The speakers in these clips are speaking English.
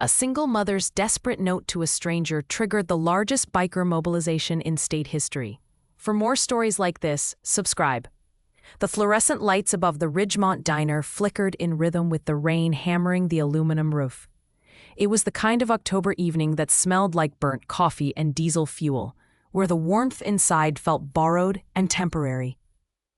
A single mother's desperate note to a stranger triggered the largest biker mobilization in state history. For more stories like this, subscribe. The fluorescent lights above the Ridgemont Diner flickered in rhythm with the rain hammering the aluminum roof. It was the kind of October evening that smelled like burnt coffee and diesel fuel, where the warmth inside felt borrowed and temporary.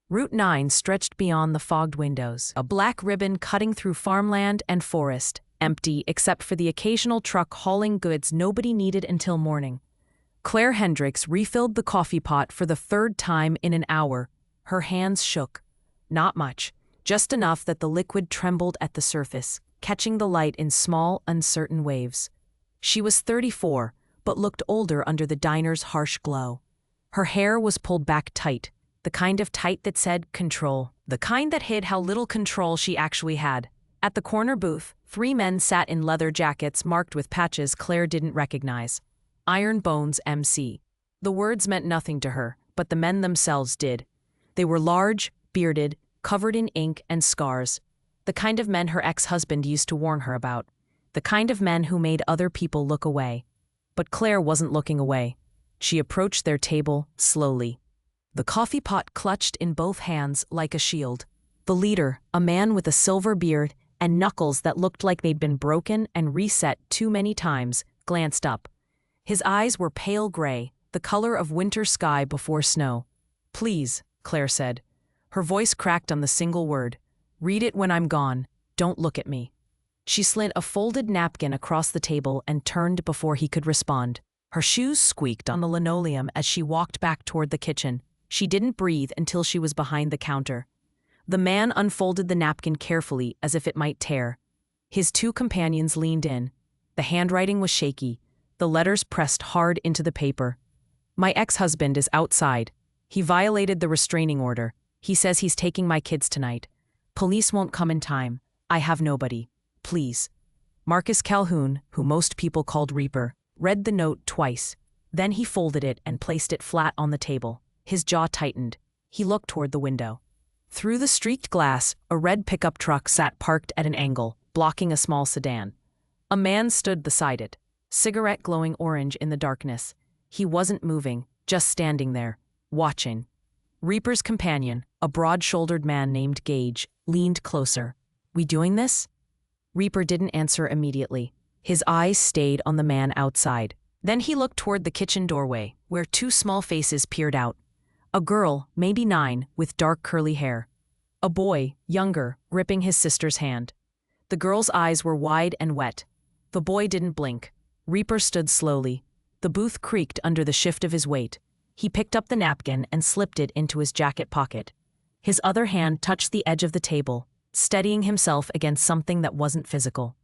Route 9 stretched beyond the fogged windows, a black ribbon cutting through farmland and forest, empty except for the occasional truck hauling goods nobody needed until morning. Claire Hendricks refilled the coffee pot for the third time in an hour. Her hands shook. Not much, just enough that the liquid trembled at the surface, catching the light in small, uncertain waves. She was 34, but looked older under the diner's harsh glow. Her hair was pulled back tight, the kind of tight that said control, the kind that hid how little control she actually had. At the corner booth, 3 men sat in leather jackets marked with patches Claire didn't recognize. Iron Bones MC. The words meant nothing to her, but the men themselves did. They were large, bearded, covered in ink and scars. The kind of men her ex-husband used to warn her about. The kind of men who made other people look away. But Claire wasn't looking away. She approached their table slowly. The coffee pot clutched in both hands like a shield. The leader, a man with a silver beard and knuckles that looked like they'd been broken and reset too many times, glanced up. His eyes were pale gray, the color of winter sky before snow. "Please," Claire said. Her voice cracked on the single word. "Read it when I'm gone. Don't look at me." She slid a folded napkin across the table and turned before he could respond. Her shoes squeaked on the linoleum as she walked back toward the kitchen. She didn't breathe until she was behind the counter. The man unfolded the napkin carefully as if it might tear. His 2 companions leaned in. The handwriting was shaky, the letters pressed hard into the paper. "My ex-husband is outside. He violated the restraining order. He says he's taking my kids tonight. Police won't come in time. I have nobody. Please." Marcus Calhoun, who most people called Reaper, read the note twice. Then he folded it and placed it flat on the table. His jaw tightened. He looked toward the window. Through the streaked glass, a red pickup truck sat parked at an angle, blocking a small sedan. A man stood beside it, cigarette glowing orange in the darkness. He wasn't moving, just standing there, watching. Reaper's companion, a broad-shouldered man named Gage, leaned closer. "We doing this?" Reaper didn't answer immediately. His eyes stayed on the man outside. Then he looked toward the kitchen doorway, where 2 small faces peered out. A girl, maybe 9, with dark curly hair. A boy, younger, gripping his sister's hand. The girl's eyes were wide and wet. The boy didn't blink. Reaper stood slowly. The booth creaked under the shift of his weight. He picked up the napkin and slipped it into his jacket pocket. His other hand touched the edge of the table, steadying himself against something that wasn't physical.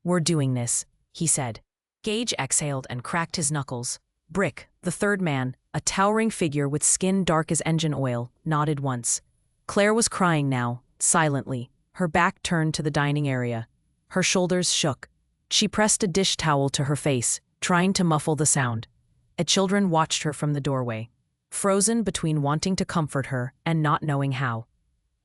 "We're doing this," he said. Gage exhaled and cracked his knuckles. Brick, the 3rd man, a towering figure with skin dark as engine oil, nodded once. Claire was crying now, silently, her back turned to the dining area. Her shoulders shook. She pressed a dish towel to her face, trying to muffle the sound. Children watched her from the doorway, frozen between wanting to comfort her and not knowing how.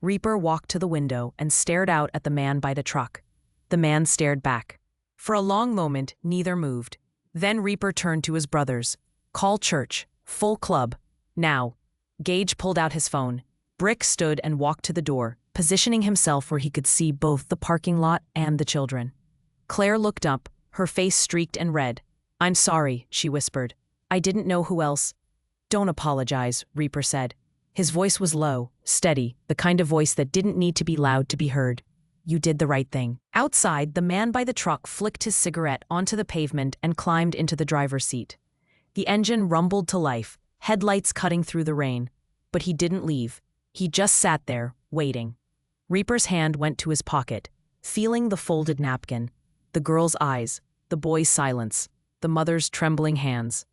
Reaper walked to the window and stared out at the man by the truck. The man stared back. For a long moment, neither moved. Then Reaper turned to his brothers. "Call church. Full club. Now." Gage pulled out his phone. Brick stood and walked to the door, positioning himself where he could see both the parking lot and the children. Claire looked up, her face streaked and red. "I'm sorry," she whispered. "I didn't know who else." "Don't apologize," Reaper said. His voice was low, steady, the kind of voice that didn't need to be loud to be heard. "You did the right thing." Outside, the man by the truck flicked his cigarette onto the pavement and climbed into the driver's seat. The engine rumbled to life, headlights cutting through the rain. But he didn't leave. He just sat there, waiting. Reaper's hand went to his pocket, feeling the folded napkin, the girl's eyes, the boy's silence, the mother's trembling hands.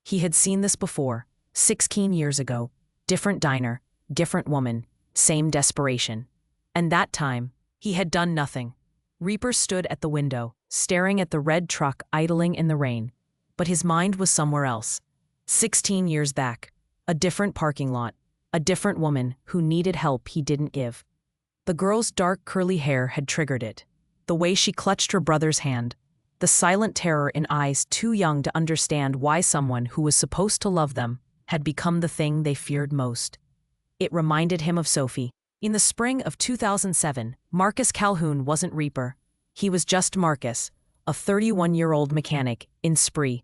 He had seen this before, 16 years ago. Different diner, different woman, same desperation. And that time, he had done nothing. Reaper stood at the window, staring at the red truck idling in the rain. But his mind was somewhere else. 16 years back, a different parking lot, a different woman who needed help he didn't give. The girl's dark curly hair had triggered it. The way she clutched her brother's hand, the silent terror in eyes too young to understand why someone who was supposed to love them had become the thing they feared most. It reminded him of Sophie. In the spring of 2007, Marcus Calhoun wasn't Reaper. He was just Marcus, a 31-year-old mechanic in Spree,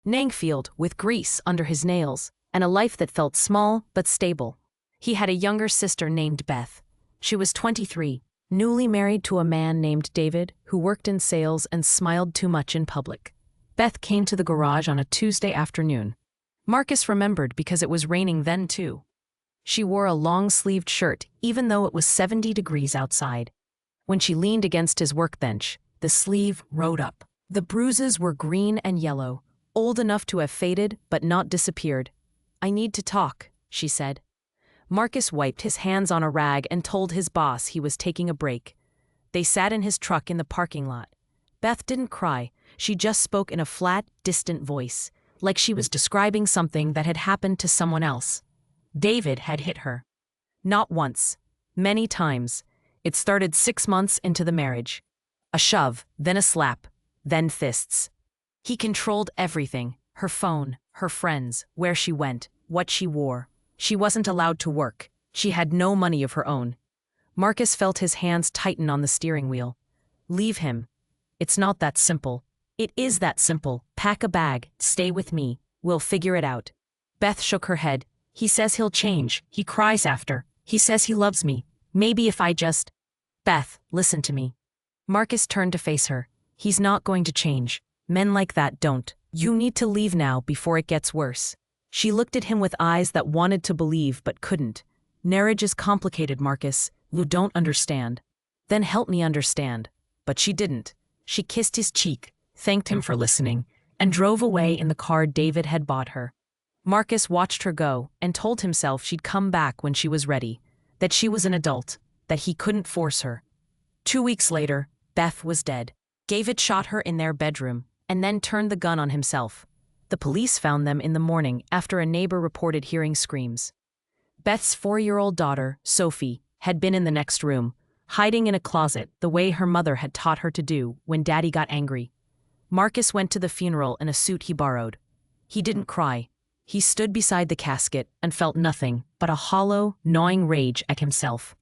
Nangfield, with grease under his nails, and a life that felt small but stable. He had a younger sister named Beth. She was 23, newly married to a man named David who worked in sales and smiled too much in public. Beth came to the garage on a Tuesday afternoon. Marcus remembered because it was raining then too. She wore a long-sleeved shirt even though it was 70 degrees outside. When she leaned against his workbench, the sleeve rode up. The bruises were green and yellow, old enough to have faded but not disappeared. "I need to talk," she said. Marcus wiped his hands on a rag and told his boss he was taking a break. They sat in his truck in the parking lot. Beth didn't cry. She just spoke in a flat, distant voice, like she was describing something that had happened to someone else. David had hit her. Not once. Many times. It started 6 months into the marriage. A shove, then a slap, then fists. He controlled everything: her phone, her friends, where she went, what she wore. She wasn't allowed to work. She had no money of her own. Marcus felt his hands tighten on the steering wheel. Leave him. It's not that simple. It is that simple. Pack a bag, stay with me. We'll figure it out. Beth shook her head. He says he'll change. He cries after. He says he loves me. Maybe if I just... Beth, listen to me. Marcus turned to face her. He's not going to change. Men like that don't. You need to leave now before it gets worse. She looked at him with eyes that wanted to believe but couldn't. Marriage is complicated, Marcus. You don't understand. Then help me understand. But she didn't. She kissed his cheek, thanked him for listening, and drove away in the car David had bought her. Marcus watched her go and told himself she'd come back when she was ready, that she was an adult, that he couldn't force her. 2 weeks later, Beth was dead. David shot her in their bedroom and then turned the gun on himself. The police found them in the morning after a neighbor reported hearing screams. Beth's 4-year-old daughter, Sophie, had been in the next room, hiding in a closet the way her mother had taught her to do when Daddy got angry. Marcus went to the funeral in a suit he borrowed. He didn't cry. He stood beside the casket and felt nothing but a hollow, gnawing rage at himself.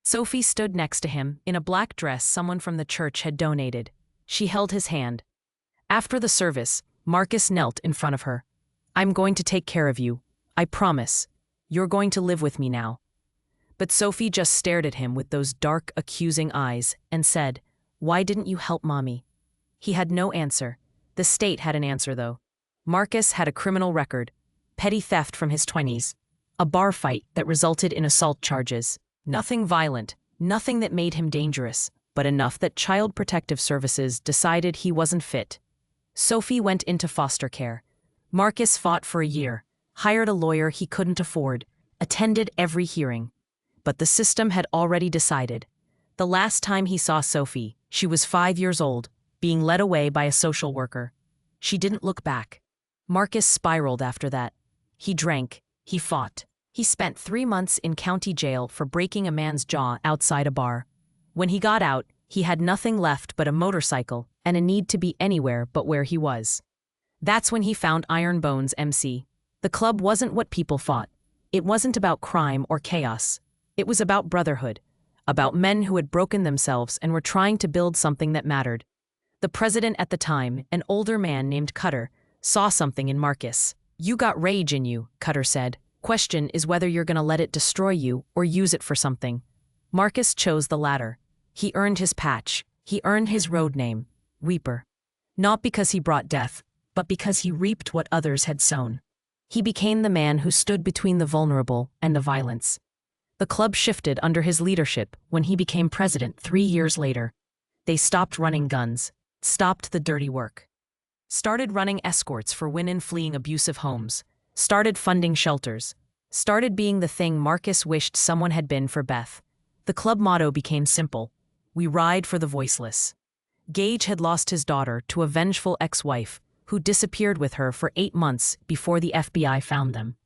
Sophie stood next to him in a black dress someone from the church had donated. She held his hand. After the service, Marcus knelt in front of her. "I'm going to take care of you. I promise. You're going to live with me now." But Sophie just stared at him with those dark, accusing eyes and said, "Why didn't you help Mommy?" He had no answer. The state had an answer, though. Marcus had a criminal record, petty theft from his 20s, a bar fight that resulted in assault charges. Nothing violent, nothing that made him dangerous, but enough that Child Protective Services decided he wasn't fit. Sophie went into foster care. Marcus fought for a year, hired a lawyer he couldn't afford, attended every hearing. But the system had already decided. The last time he saw Sophie, she was 5 years old, being led away by a social worker. She didn't look back. Marcus spiraled after that. He drank. He fought. He spent 3 months in county jail for breaking a man's jaw outside a bar. When he got out, he had nothing left but a motorcycle and a need to be anywhere but where he was. That's when he found Iron Bones MC. The club wasn't what people thought. It wasn't about crime or chaos. It was about brotherhood, about men who had broken themselves and were trying to build something that mattered. The president at the time, an older man named Cutter, saw something in Marcus. "You got rage in you," Cutter said. "Question is whether you're going to let it destroy you or use it for something." Marcus chose the latter. He earned his patch. He earned his road name, Reaper. Not because he brought death, but because he reaped what others had sown. He became the man who stood between the vulnerable and the violence. The club shifted under his leadership when he became president 3 years later. They stopped running guns, stopped the dirty work, started running escorts for women fleeing abusive homes, started funding shelters, started being the thing Marcus wished someone had been for Beth. The club motto became simple: "We ride for the voiceless." Gage had lost his daughter to a vengeful ex-wife who disappeared with her for 8 months before the FBI found them.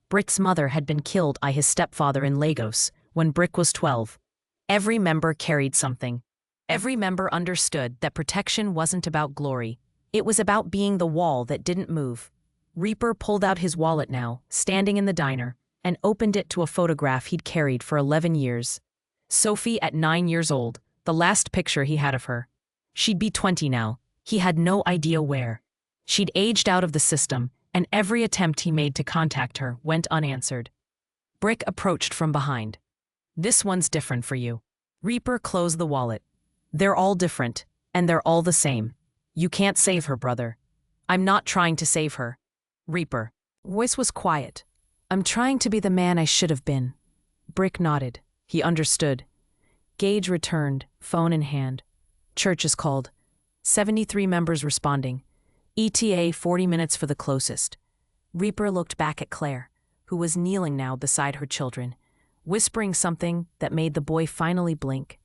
Brick's mother had been killed by his stepfather in Lagos when Brick was 12. Every member carried something. Every member understood that protection wasn't about glory. It was about being the wall that didn't move. Reaper pulled out his wallet now, standing in the diner, and opened it to a photograph he'd carried for 11 years. Sophie at 9 years old, the last picture he had of her. She'd be 20 now. He had no idea where. She'd aged out of the system, and every attempt he made to contact her went unanswered. Brick approached from behind. "This one's different for you." Reaper closed the wallet. "They're all different, and they're all the same. You can't save her, brother." "I'm not trying to save her." Reaper. Voice was quiet. "I'm trying to be the man I should have been." Brick nodded. He understood. Gage returned, phone in hand. "Church is called. 73 members responding. ETA 40 minutes for the closest." Reaper looked back at Claire, who was kneeling now beside her children, whispering something that made the boy finally blink.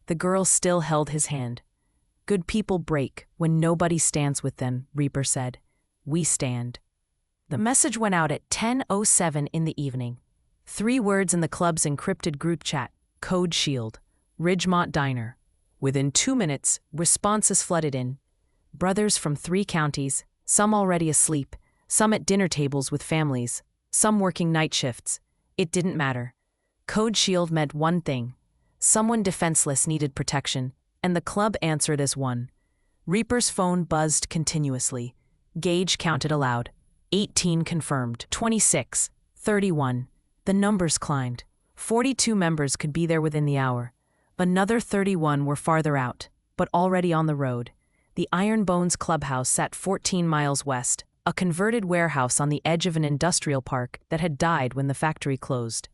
The girl still held his hand. "Good people break when nobody stands with them," Reaper said. "We stand." The message went out at 10:07 in the evening. 3 words in the club's encrypted group chat: Code Shield, Ridgemont Diner. Within 2 minutes, responses flooded in. Brothers from 3 counties, some already asleep, some at dinner tables with families, some working night shifts. It didn't matter. Code Shield meant one thing. Someone defenseless needed protection, and the club answered as one. Reaper's phone buzzed continuously. Gage counted aloud. 18 confirmed, 26, 31. The numbers climbed. 42 members could be there within the hour. Another 31 were farther out, but already on the road. The Iron Bones Clubhouse sat 14 miles west, a converted warehouse on the edge of an industrial park that had died when the factory closed.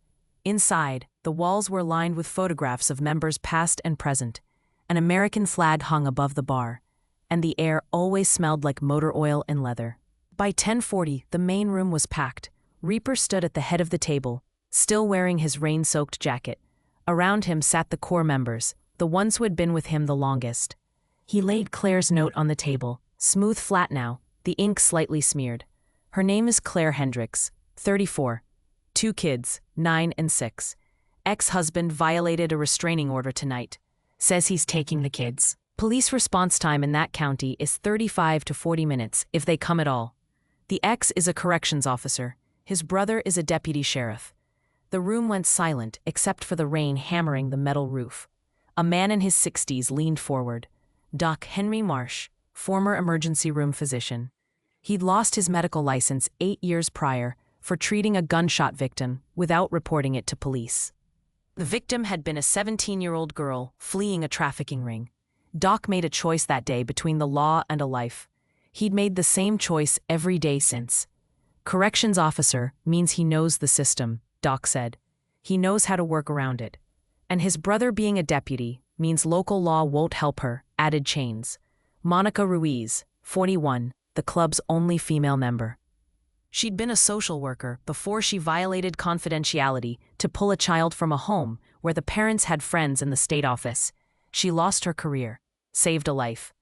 Inside, the walls were lined with photographs of members past and present. An American flag hung above the bar, and the air always smelled like motor oil and leather. By 10:40, the main room was packed. Reaper stood at the head of the table, still wearing his rain-soaked jacket. Around him sat the core members, the ones who had been with him the longest. He laid Claire's note on the table, smooth flat now, the ink slightly smeared. "Her name is Claire Hendricks, 34. 2 kids, 9 and 6. Ex-husband violated a restraining order tonight. Says he's taking the kids. Police response time in that county is 35 to 40 minutes, if they come at all. The ex is a corrections officer. His brother is a deputy sheriff." The room went silent except for the rain hammering the metal roof. A man in his 60s leaned forward. Doc Henry Marsh, former emergency room physician. He'd lost his medical license 8 years prior for treating a gunshot victim without reporting it to police. The victim had been a 17-year-old girl fleeing a trafficking ring. Doc made a choice that day between the law and a life. He'd made the same choice every day since. "Corrections officer means he knows the system," Doc said. "He knows how to work around it. And his brother being a deputy means local law won't help her," added Chains. Monica Ruiz, 41, the club's only female member. She'd been a social worker before she violated confidentiality to pull a child from a home where the parents had friends in the state office. She lost her career, saved a life.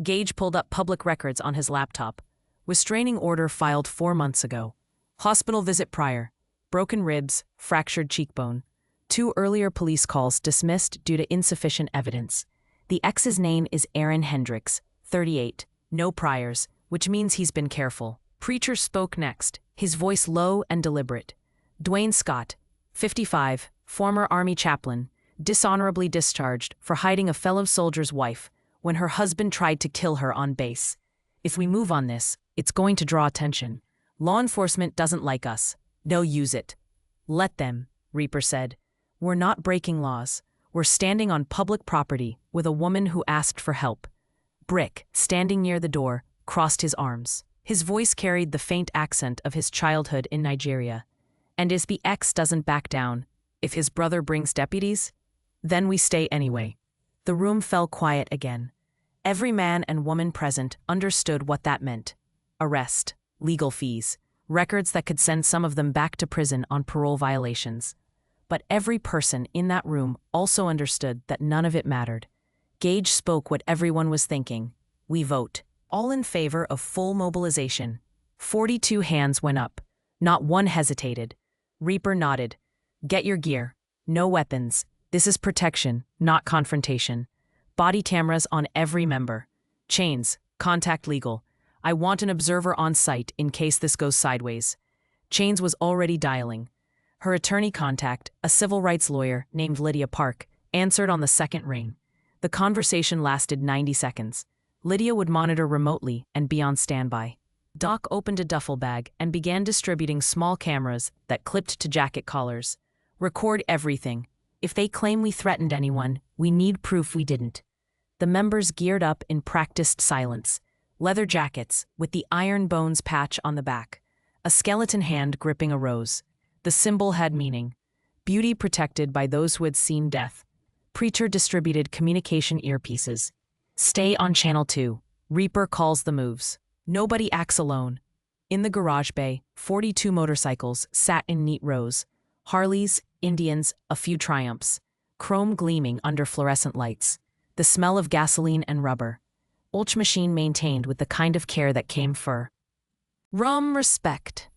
Gage pulled up public records on his laptop. Restraining order filed 4 months ago. Hospital visit prior. Broken ribs, fractured cheekbone. 2 earlier police calls dismissed due to insufficient evidence. The ex's name is Aaron Hendricks, 38. No priors, which means he's been careful. Preacher spoke next, his voice low and deliberate. Dwayne Scott, 55, former Army chaplain, dishonorably discharged for hiding a fellow soldier's wife when her husband tried to kill her on base. If we move on this, it's going to draw attention. Law enforcement doesn't like us. They'll use it. Let them, Reaper said. We're not breaking laws. We're standing on public property with a woman who asked for help. Brick, standing near the door, crossed his arms. His voice carried the faint accent of his childhood in Nigeria. And if the ex doesn't back down, if his brother brings deputies, then we stay anyway. The room fell quiet again. Every man and woman present understood what that meant. Arrest, legal fees, records that could send some of them back to prison on parole violations. But every person in that room also understood that none of it mattered. Gage spoke what everyone was thinking. We vote. All in favor of full mobilization. 42 hands went up. Not one hesitated. Reaper nodded. Get your gear. No weapons. This is protection, not confrontation. Body cameras on every member. Chains, contact legal. I want an observer on site in case this goes sideways. Chains was already dialing. Her attorney contact, a civil rights lawyer named Lydia Park, answered on the second ring. The conversation lasted 90 seconds. Lydia would monitor remotely and be on standby. Doc opened a duffel bag and began distributing small cameras that clipped to jacket collars. Record everything. If they claim we threatened anyone, we need proof we didn't. The members geared up in practiced silence. Leather jackets with the iron bones patch on the back. A skeleton hand gripping a rose. The symbol had meaning. Beauty protected by those who had seen death. Preacher distributed communication earpieces. Stay on Channel 2. Reaper calls the moves. Nobody acts alone. In the garage bay, 42 motorcycles sat in neat rows. Harleys, Indians, a few Triumphs. Chrome gleaming under fluorescent lights. The smell of gasoline and rubber. Each machine maintained with the kind of care that came for respect.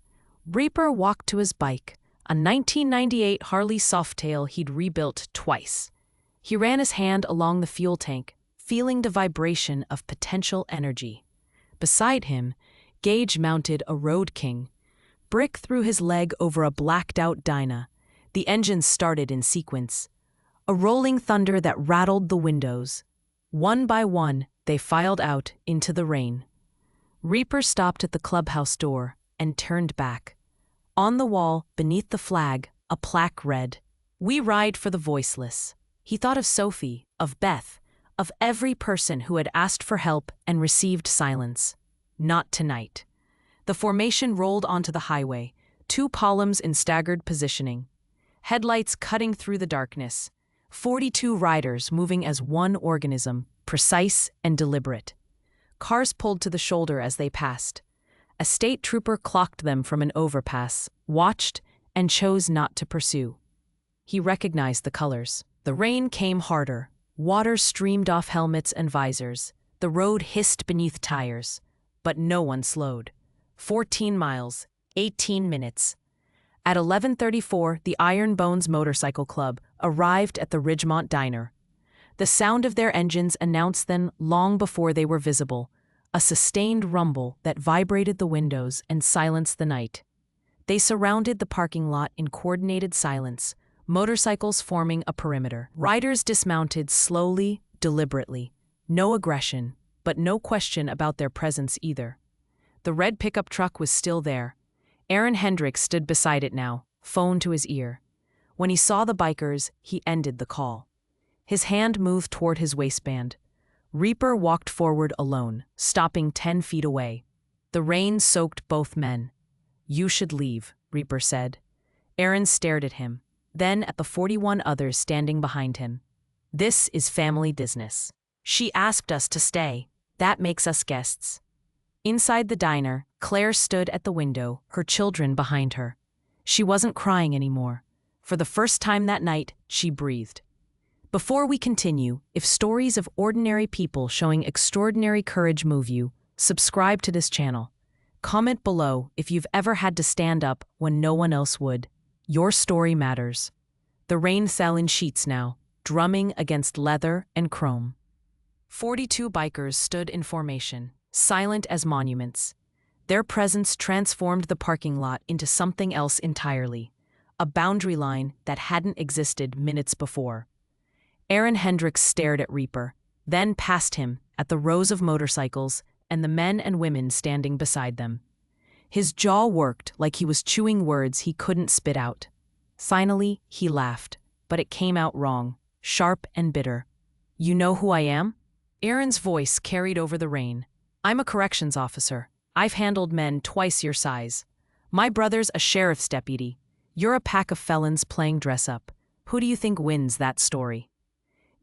Reaper walked to his bike, a 1998 Harley Softail he'd rebuilt twice. He ran his hand along the fuel tank, feeling the vibration of potential energy. Beside him, Gage mounted a Road King. Brick threw his leg over a blacked-out Dyna. The engines started in sequence. A rolling thunder that rattled the windows. One by one, they filed out into the rain. Reaper stopped at the clubhouse door and turned back. On the wall, beneath the flag, a plaque read, "We ride for the voiceless." He thought of Sophie, of Beth, of every person who had asked for help and received silence. Not tonight. The formation rolled onto the highway, two columns in staggered positioning. Headlights cutting through the darkness. 42 riders moving as one organism, precise and deliberate. Cars pulled to the shoulder as they passed. A state trooper clocked them from an overpass, watched, and chose not to pursue. He recognized the colors. The rain came harder. Water streamed off helmets and visors. The road hissed beneath tires. But no one slowed. 14 miles, 18 minutes. At 11:34, the Iron Bones Motorcycle Club arrived at the Ridgemont Diner. The sound of their engines announced them long before they were visible, a sustained rumble that vibrated the windows and silenced the night. They surrounded the parking lot in coordinated silence, motorcycles forming a perimeter. Riders dismounted slowly, deliberately. No aggression, but no question about their presence either. The red pickup truck was still there. Aaron Hendricks stood beside it now, phone to his ear. When he saw the bikers, he ended the call. His hand moved toward his waistband. Reaper walked forward alone, stopping 10 feet away. The rain soaked both men. "You should leave," Reaper said. Aaron stared at him, then at the 41 others standing behind him. "This is family business. She asked us to stay. That makes us guests." Inside the diner, Claire stood at the window, her children behind her. She wasn't crying anymore. For the first time that night, she breathed. Before we continue, if stories of ordinary people showing extraordinary courage move you, subscribe to this channel. Comment below if you've ever had to stand up when no one else would. Your story matters. The rain fell in sheets now, drumming against leather and chrome. 42 bikers stood in formation, silent as monuments. Their presence transformed the parking lot into something else entirely, a boundary line that hadn't existed minutes before. Aaron Hendricks stared at Reaper, then past him at the rows of motorcycles and the men and women standing beside them. His jaw worked like he was chewing words he couldn't spit out. Finally, he laughed, but it came out wrong, sharp and bitter. "You know who I am?" Aaron's voice carried over the rain. "I'm a corrections officer. I've handled men twice your size. My brother's a sheriff's deputy. You're a pack of felons playing dress-up. Who do you think wins that story?"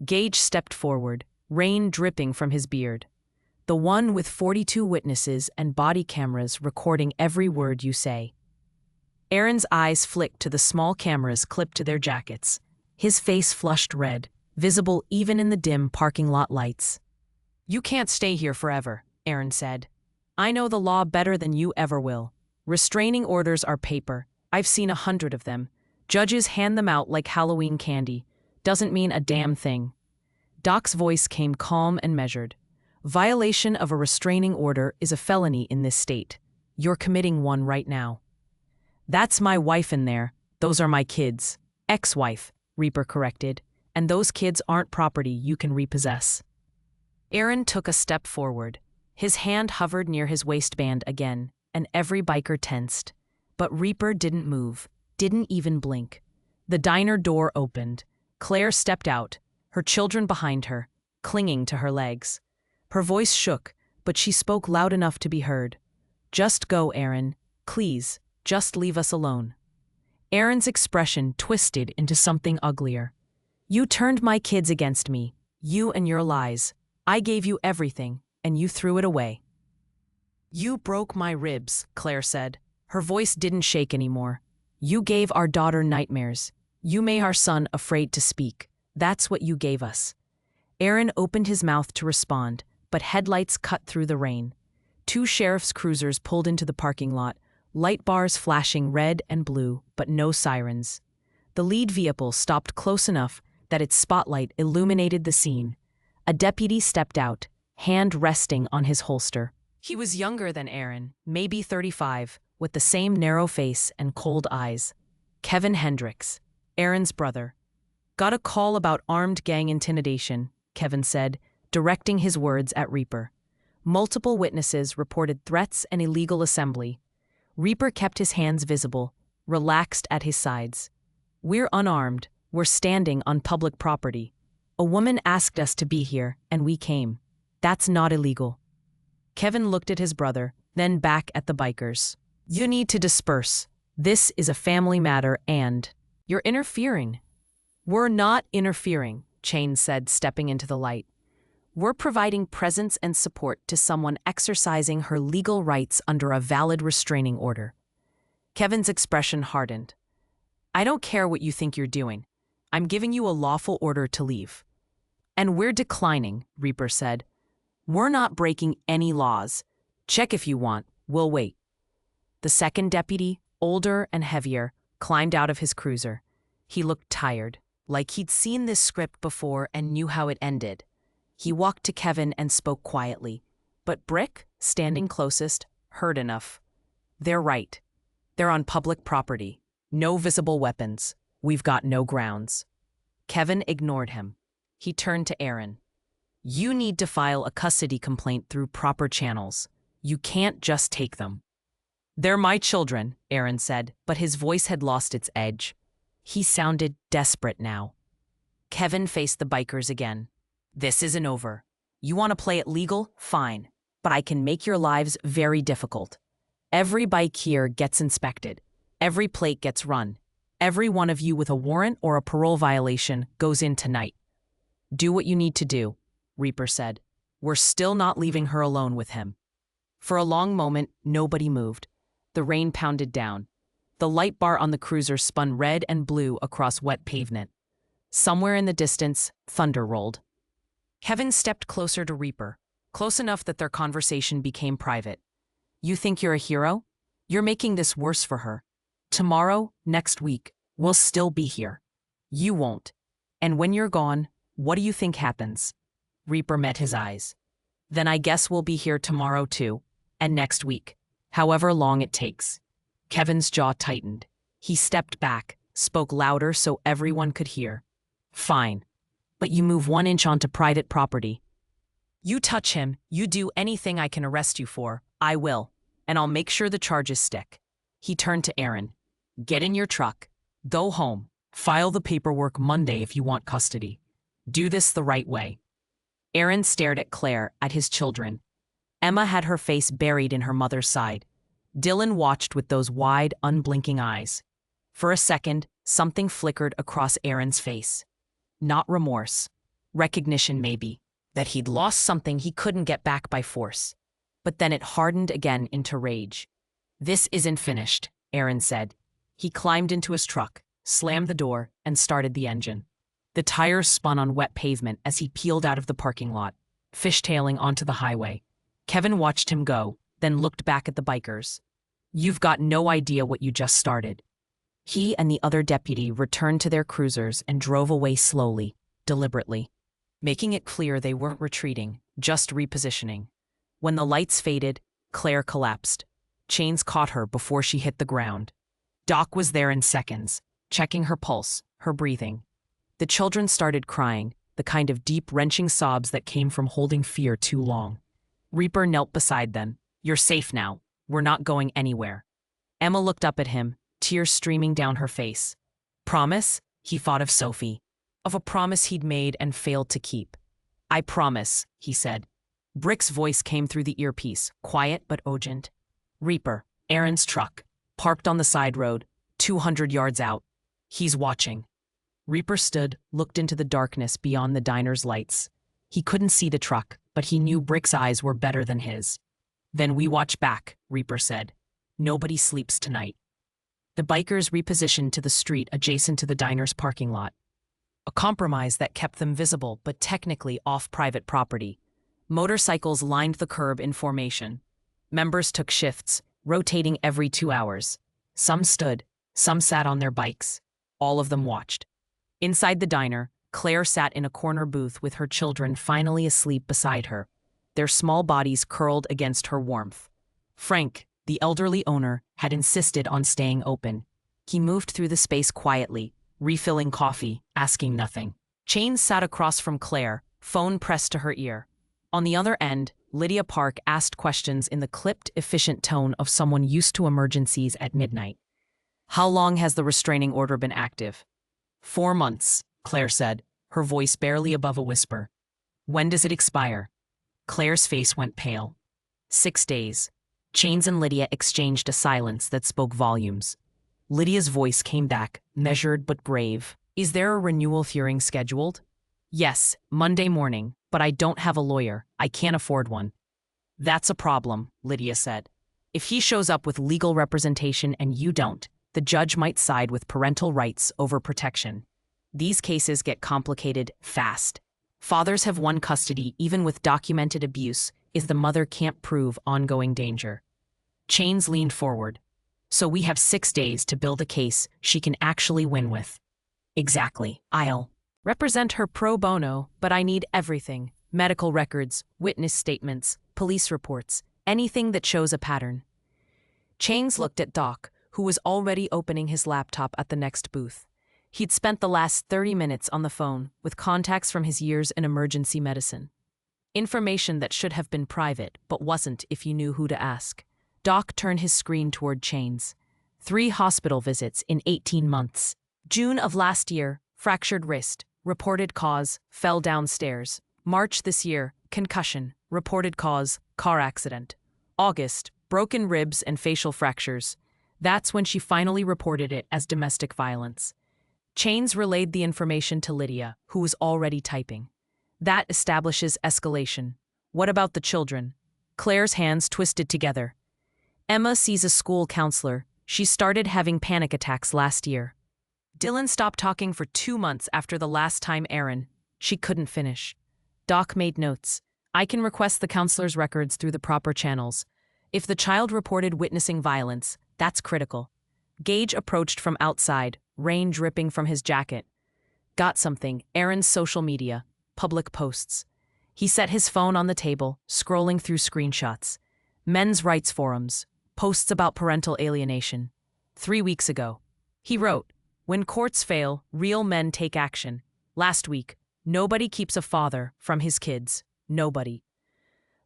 Gage stepped forward, rain dripping from his beard. "The one with 42 witnesses and body cameras recording every word you say." Aaron's eyes flicked to the small cameras clipped to their jackets. His face flushed red, visible even in the dim parking lot lights. "You can't stay here forever," Aaron said. "I know the law better than you ever will. Restraining orders are paper. I've seen 100 of them. Judges hand them out like Halloween candy. Doesn't mean a damn thing." Doc's voice came calm and measured. Violation of a restraining order is a felony in this state. You're committing one right now. That's my wife in there. Those are my kids. Ex-wife, Reaper corrected. And those kids aren't property you can repossess. Aaron took a step forward. His hand hovered near his waistband again, and every biker tensed. But Reaper didn't move, didn't even blink. The diner door opened. Claire stepped out, her children behind her, clinging to her legs. Her voice shook, but she spoke loud enough to be heard. "Just go, Aaron. Please, just leave us alone." Aaron's expression twisted into something uglier. "You turned my kids against me, you and your lies. I gave you everything, and you threw it away." "You broke my ribs," Claire said. Her voice didn't shake anymore. "You gave our daughter nightmares. You made our son afraid to speak. That's what you gave us." Aaron opened his mouth to respond, but headlights cut through the rain. Two sheriff's cruisers pulled into the parking lot, light bars flashing red and blue, but no sirens. The lead vehicle stopped close enough that its spotlight illuminated the scene. A deputy stepped out, hand resting on his holster. He was younger than Aaron, maybe 35, with the same narrow face and cold eyes. Kevin Hendricks, Aaron's brother. "Got a call about armed gang intimidation," Kevin said, directing his words at Reaper. Multiple witnesses reported threats and illegal assembly. Reaper kept his hands visible, relaxed at his sides. "We're unarmed. We're standing on public property. A woman asked us to be here, and we came. That's not illegal." Kevin looked at his brother, then back at the bikers. "You need to disperse. This is a family matter and you're interfering." "We're not interfering," Chain said, stepping into the light. "We're providing presence and support to someone exercising her legal rights under a valid restraining order." Kevin's expression hardened. "I don't care what you think you're doing. I'm giving you a lawful order to leave." "And we're declining," Reaper said. "We're not breaking any laws. Check if you want. We'll wait." The second deputy, older and heavier, climbed out of his cruiser. He looked tired, like he'd seen this script before and knew how it ended. He walked to Kevin and spoke quietly. But Brick, standing closest, heard enough. "They're right. They're on public property. No visible weapons. We've got no grounds." Kevin ignored him. He turned to Aaron. "You need to file a custody complaint through proper channels. You can't just take them." "They're my children," Aaron said, but his voice had lost its edge. He sounded desperate now. Kevin faced the bikers again. "This isn't over. You want to play it legal? Fine. But I can make your lives very difficult. Every bike here gets inspected. Every plate gets run. Every one of you with a warrant or a parole violation goes in tonight." "Do what you need to do," Reaper said. "We're still not leaving her alone with him." For a long moment, nobody moved. The rain pounded down. The light bar on the cruiser spun red and blue across wet pavement. Somewhere in the distance, thunder rolled. Kevin stepped closer to Reaper, close enough that their conversation became private. "You think you're a hero? You're making this worse for her. Tomorrow, next week, we'll still be here. You won't. And when you're gone, what do you think happens?" Reaper met his eyes. "Then I guess we'll be here tomorrow too, and next week, however long it takes." Kevin's jaw tightened. He stepped back, spoke louder so everyone could hear. "Fine. But you move 1 inch onto private property. You touch him, you do anything I can arrest you for, I will, and I'll make sure the charges stick." He turned to Aaron. "Get in your truck. Go home. File the paperwork Monday if you want custody. Do this the right way." Aaron stared at Claire, at his children. Emma had her face buried in her mother's side. Dylan watched with those wide, unblinking eyes. For a second, something flickered across Aaron's face. Not remorse. Recognition, maybe, that he'd lost something he couldn't get back by force. But then it hardened again into rage. "This isn't finished," Aaron said. He climbed into his truck, slammed the door, and started the engine. The tires spun on wet pavement as he peeled out of the parking lot, fishtailing onto the highway. Kevin watched him go, then looked back at the bikers. "You've got no idea what you just started." He and the other deputy returned to their cruisers and drove away slowly, deliberately. making it clear they weren't retreating, just repositioning. When the lights faded, Claire collapsed. Chains caught her before she hit the ground. Doc was there in seconds, checking her pulse, her breathing. The children started crying, the kind of deep, wrenching sobs that came from holding fear too long. Reaper knelt beside them. "You're safe now. We're not going anywhere." Emma looked up at him, tears streaming down her face. Promise? He thought of Sophie. Of a promise he'd made and failed to keep. "I promise," he said. Brick's voice came through the earpiece, quiet but urgent. "Reaper, Aaron's truck, parked on the side road, 200 yards out. He's watching." Reaper stood, looked into the darkness beyond the diner's lights. He couldn't see the truck, but he knew Brick's eyes were better than his. "Then we watch back," Reaper said. "Nobody sleeps tonight." The bikers repositioned to the street adjacent to the diner's parking lot. A compromise that kept them visible but technically off private property. Motorcycles lined the curb in formation. Members took shifts, rotating every 2 hours. Some stood, some sat on their bikes. All of them watched. Inside the diner, Claire sat in a corner booth with her children finally asleep beside her, their small bodies curled against her warmth. Frank, the elderly owner, had insisted on staying open. He moved through the space quietly, refilling coffee, asking nothing. Chains sat across from Claire, phone pressed to her ear. On the other end, Lydia Park asked questions in the clipped, efficient tone of someone used to emergencies at midnight. "How long has the restraining order been active?" 4 months, Claire said, her voice barely above a whisper. "When does it expire?" Claire's face went pale. 6 days. Chains and Lydia exchanged a silence that spoke volumes. Lydia's voice came back, measured but grave. "Is there a renewal hearing scheduled?" "Yes, Monday morning, but I don't have a lawyer. I can't afford one." "That's a problem," Lydia said. "If he shows up with legal representation and you don't, the judge might side with parental rights over protection. These cases get complicated fast. Fathers have won custody even with documented abuse if the mother can't prove ongoing danger." Chains leaned forward. "So we have 6 days to build a case she can actually win with." "Exactly. I'll represent her pro bono, but I need everything. Medical records, witness statements, police reports, anything that shows a pattern." Chains looked at Doc, who was already opening his laptop at the next booth. He'd spent the last 30 minutes on the phone with contacts from his years in emergency medicine. Information that should have been private, but wasn't if you knew who to ask. Doc turned his screen toward Chains. 3 hospital visits in 18 months. June of last year, fractured wrist, reported cause, fell downstairs. March this year, concussion, reported cause, car accident. August, broken ribs and facial fractures. That's when she finally reported it as domestic violence. Chains relayed the information to Lydia, who was already typing. "That establishes escalation. What about the children?" Claire's hands twisted together. "Emma sees a school counselor. She started having panic attacks last year. Dylan stopped talking for 2 months after the last time Aaron." She couldn't finish. Doc made notes. "I can request the counselor's records through the proper channels. If the child reported witnessing violence, that's critical." Gage approached from outside, rain dripping from his jacket. "Got something. Aaron's social media, public posts." He set his phone on the table, scrolling through screenshots. Men's rights forums, posts about parental alienation. 3 weeks ago. He wrote, "When courts fail, real men take action. Last week, nobody keeps a father from his kids. Nobody."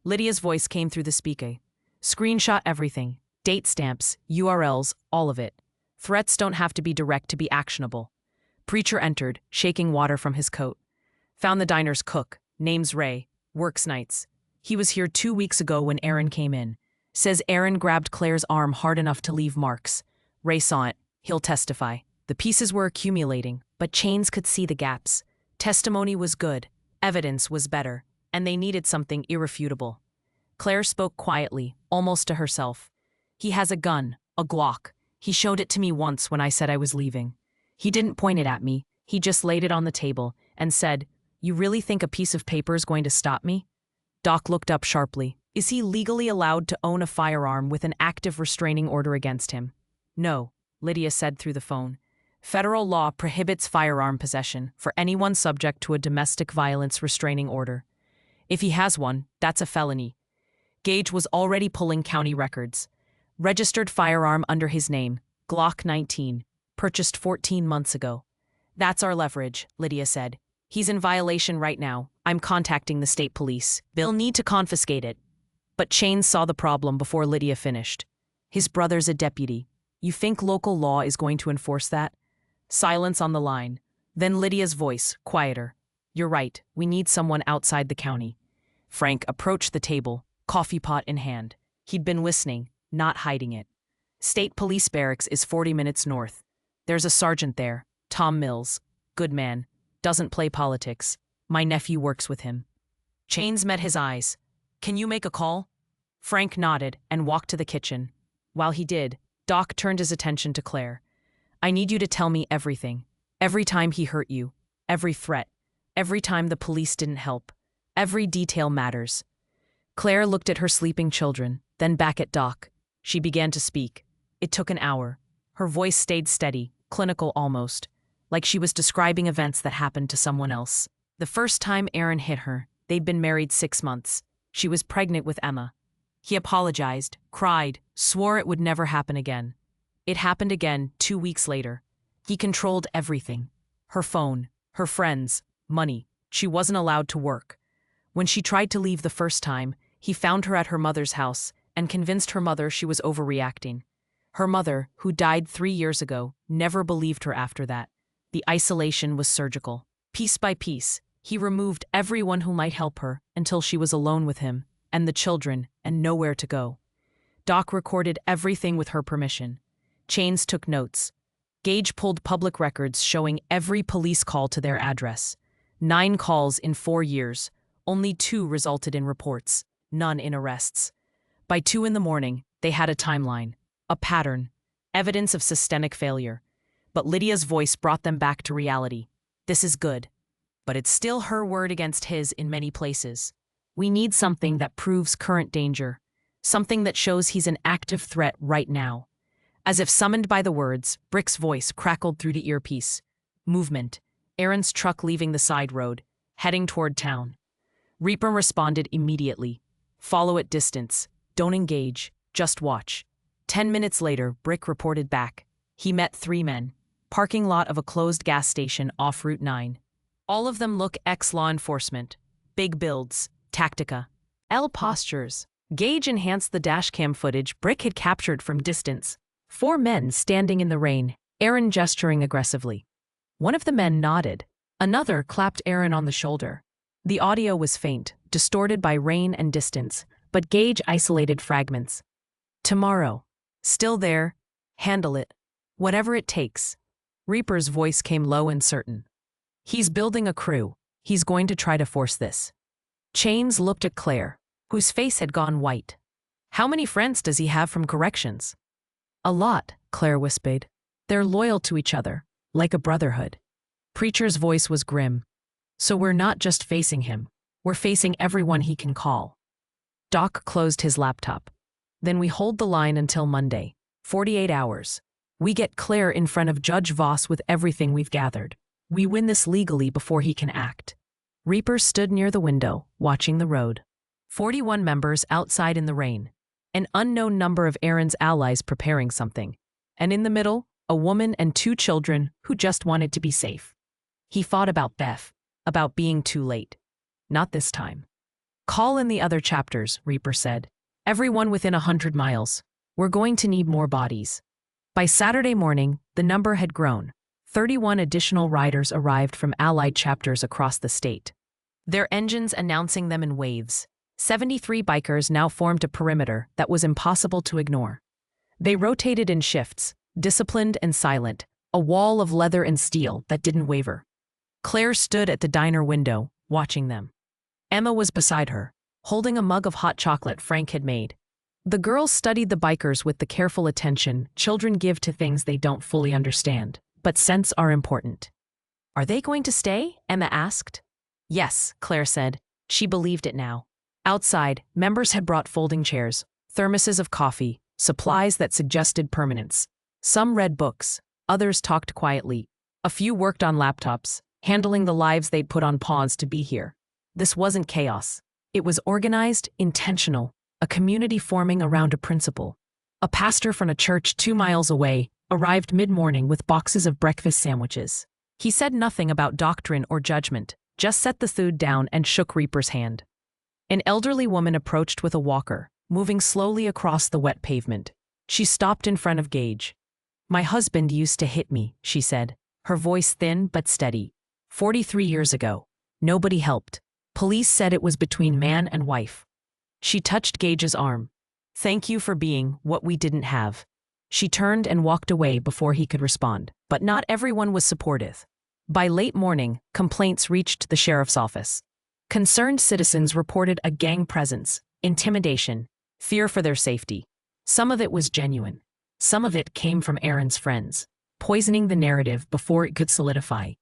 Lydia's voice came through the speaker. "Screenshot everything. Date stamps, URLs, all of it. Threats don't have to be direct to be actionable." Preacher entered, shaking water from his coat. "Found the diner's cook. Name's Ray. Works nights. He was here 2 weeks ago when Aaron came in. Says Aaron grabbed Claire's arm hard enough to leave marks. Ray saw it. He'll testify." The pieces were accumulating, but Chains could see the gaps. Testimony was good, evidence was better, and they needed something irrefutable. Claire spoke quietly, almost to herself. "He has a gun, a Glock. He showed it to me once when I said I was leaving. He didn't point it at me, he just laid it on the table and said, 'You really think a piece of paper is going to stop me?'" Doc looked up sharply. "Is he legally allowed to own a firearm with an active restraining order against him?" "No," Lydia said through the phone. Federal law prohibits firearm possession for anyone subject to a domestic violence restraining order. If he has one, that's a felony. Gage was already pulling county records. Registered firearm under his name, Glock 19, purchased 14 months ago. That's our leverage, Lydia said. He's in violation right now. I'm contacting the state police. They'll need to confiscate it. But Chains saw the problem before Lydia finished. His brother's a deputy. You think local law is going to enforce that? Silence on the line. Then Lydia's voice, quieter. You're right, we need someone outside the county. Frank approached the table, coffee pot in hand. He'd been listening, not hiding it. State Police Barracks is 40 minutes north. There's a sergeant there, Tom Mills. Good man. Doesn't play politics. My nephew works with him. Chains met his eyes. Can you make a call? Frank nodded and walked to the kitchen. While he did, Doc turned his attention to Claire. I need you to tell me everything. Every time he hurt you. Every threat. Every time the police didn't help. Every detail matters. Claire looked at her sleeping children, then back at Doc. She began to speak. It took an hour. Her voice stayed steady, clinical almost, like she was describing events that happened to someone else. The first time Aaron hit her, they'd been married 6 months. She was pregnant with Emma. He apologized, cried, swore it would never happen again. It happened again 2 weeks later. He controlled everything. Her phone, her friends, money. She wasn't allowed to work. When she tried to leave the first time, he found her at her mother's house and convinced her mother she was overreacting. Her mother, who died 3 years ago, never believed her after that. The isolation was surgical. Piece by piece, he removed everyone who might help her until she was alone with him and the children and nowhere to go. Doc recorded everything with her permission. Chains took notes. Gage pulled public records showing every police call to their address. 9 calls in 4 years. Only 2 resulted in reports, none in arrests. By 2 in the morning, they had a timeline, a pattern, evidence of systemic failure. But Lydia's voice brought them back to reality. This is good. But it's still her word against his in many places. We need something that proves current danger, something that shows he's an active threat right now. As if summoned by the words, Brick's voice crackled through the earpiece. Movement. Aaron's truck leaving the side road, heading toward town. Reaper responded immediately. Follow at distance. Don't engage. Just watch. 10 minutes later, Brick reported back. He met 3 men. Parking lot of a closed gas station off Route 9. All of them look ex-law enforcement. Big builds. Tactica. L postures. Gage enhanced the dashcam footage Brick had captured from distance. 4 men standing in the rain, Aaron gesturing aggressively. One of the men nodded. Another clapped Aaron on the shoulder. The audio was faint, distorted by rain and distance, but Gage isolated fragments. Tomorrow. Still there. Handle it. Whatever it takes. Reaper's voice came low and certain. He's building a crew. He's going to try to force this. Chains looked at Claire, whose face had gone white. How many friends does he have from corrections? A lot, Claire whispered. They're loyal to each other, like a brotherhood. Preacher's voice was grim. So we're not just facing him. We're facing everyone he can call. Doc closed his laptop. Then we hold the line until Monday. 48 hours. We get Claire in front of Judge Voss with everything we've gathered. We win this legally before he can act. Reaper stood near the window, watching the road. 41 members outside in the rain. An unknown number of Aaron's allies preparing something. And in the middle, a woman and 2 children who just wanted to be safe. He thought about Beth, about being too late. Not this time. Call in the other chapters, Reaper said. Everyone within 100 miles. We're going to need more bodies. By Saturday morning, the number had grown. 31 additional riders arrived from allied chapters across the state. Their engines announcing them in waves. 73 bikers now formed a perimeter that was impossible to ignore. They rotated in shifts, disciplined and silent, a wall of leather and steel that didn't waver. Claire stood at the diner window, watching them. Emma was beside her, holding a mug of hot chocolate Frank had made. The girls studied the bikers with the careful attention children give to things they don't fully understand, but sense are important. Are they going to stay? Emma asked. Yes, Claire said. She believed it now. Outside, members had brought folding chairs, thermoses of coffee, supplies that suggested permanence. Some read books, Others talked quietly. A few worked on laptops, handling the lives they'd put on pause to be here. This wasn't chaos. It was organized, intentional, a community forming around a principle. A pastor from a church 2 miles away arrived mid-morning with boxes of breakfast sandwiches. He said nothing about doctrine or judgment, just set the food down and shook Reaper's hand. An elderly woman approached with a walker, moving slowly across the wet pavement. She stopped in front of Gage. "My husband used to hit me," she said, her voice thin but steady. 43 years ago. Nobody helped. Police said it was between man and wife. She touched Gage's arm. "Thank you for being what we didn't have." She turned and walked away before he could respond, but not everyone was supportive. By late morning, complaints reached the sheriff's office. Concerned citizens reported a gang presence, intimidation, fear for their safety. Some of it was genuine. Some of it came from Aaron's friends, poisoning the narrative before it could solidify.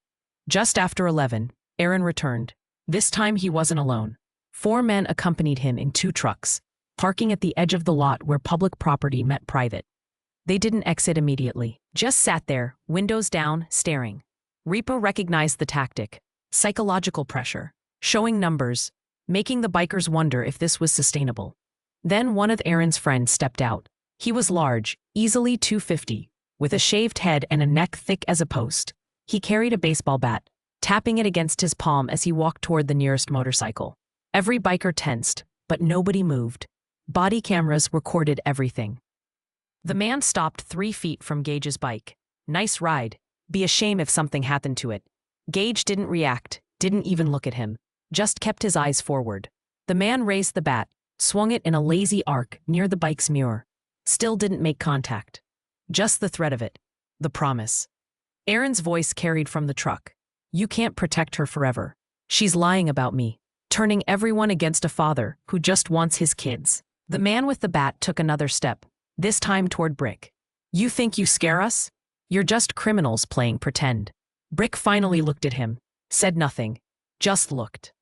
Just after 11, Aaron returned. This time he wasn't alone. 4 men accompanied him in 2 trucks, parking at the edge of the lot where public property met private. They didn't exit immediately, just sat there, windows down, staring. Reaper recognized the tactic: psychological pressure, showing numbers, making the bikers wonder if this was sustainable. Then one of Aaron's friends stepped out. He was large, easily 250, with a shaved head and a neck thick as a post. He carried a baseball bat, tapping it against his palm as he walked toward the nearest motorcycle. Every biker tensed, but nobody moved. Body cameras recorded everything. The man stopped 3 feet from Gage's bike. "Nice ride. Be a shame if something happened to it." Gage didn't react, didn't even look at him, just kept his eyes forward. The man raised the bat, swung it in a lazy arc near the bike's mirror. Still didn't make contact. Just the threat of it. The promise. Aaron's voice carried from the truck. "You can't protect her forever. She's lying about me, turning everyone against a father who just wants his kids." The man with the bat took another step, this time toward Brick. "You think you scare us? You're just criminals playing pretend." Brick finally looked at him, said nothing, just looked.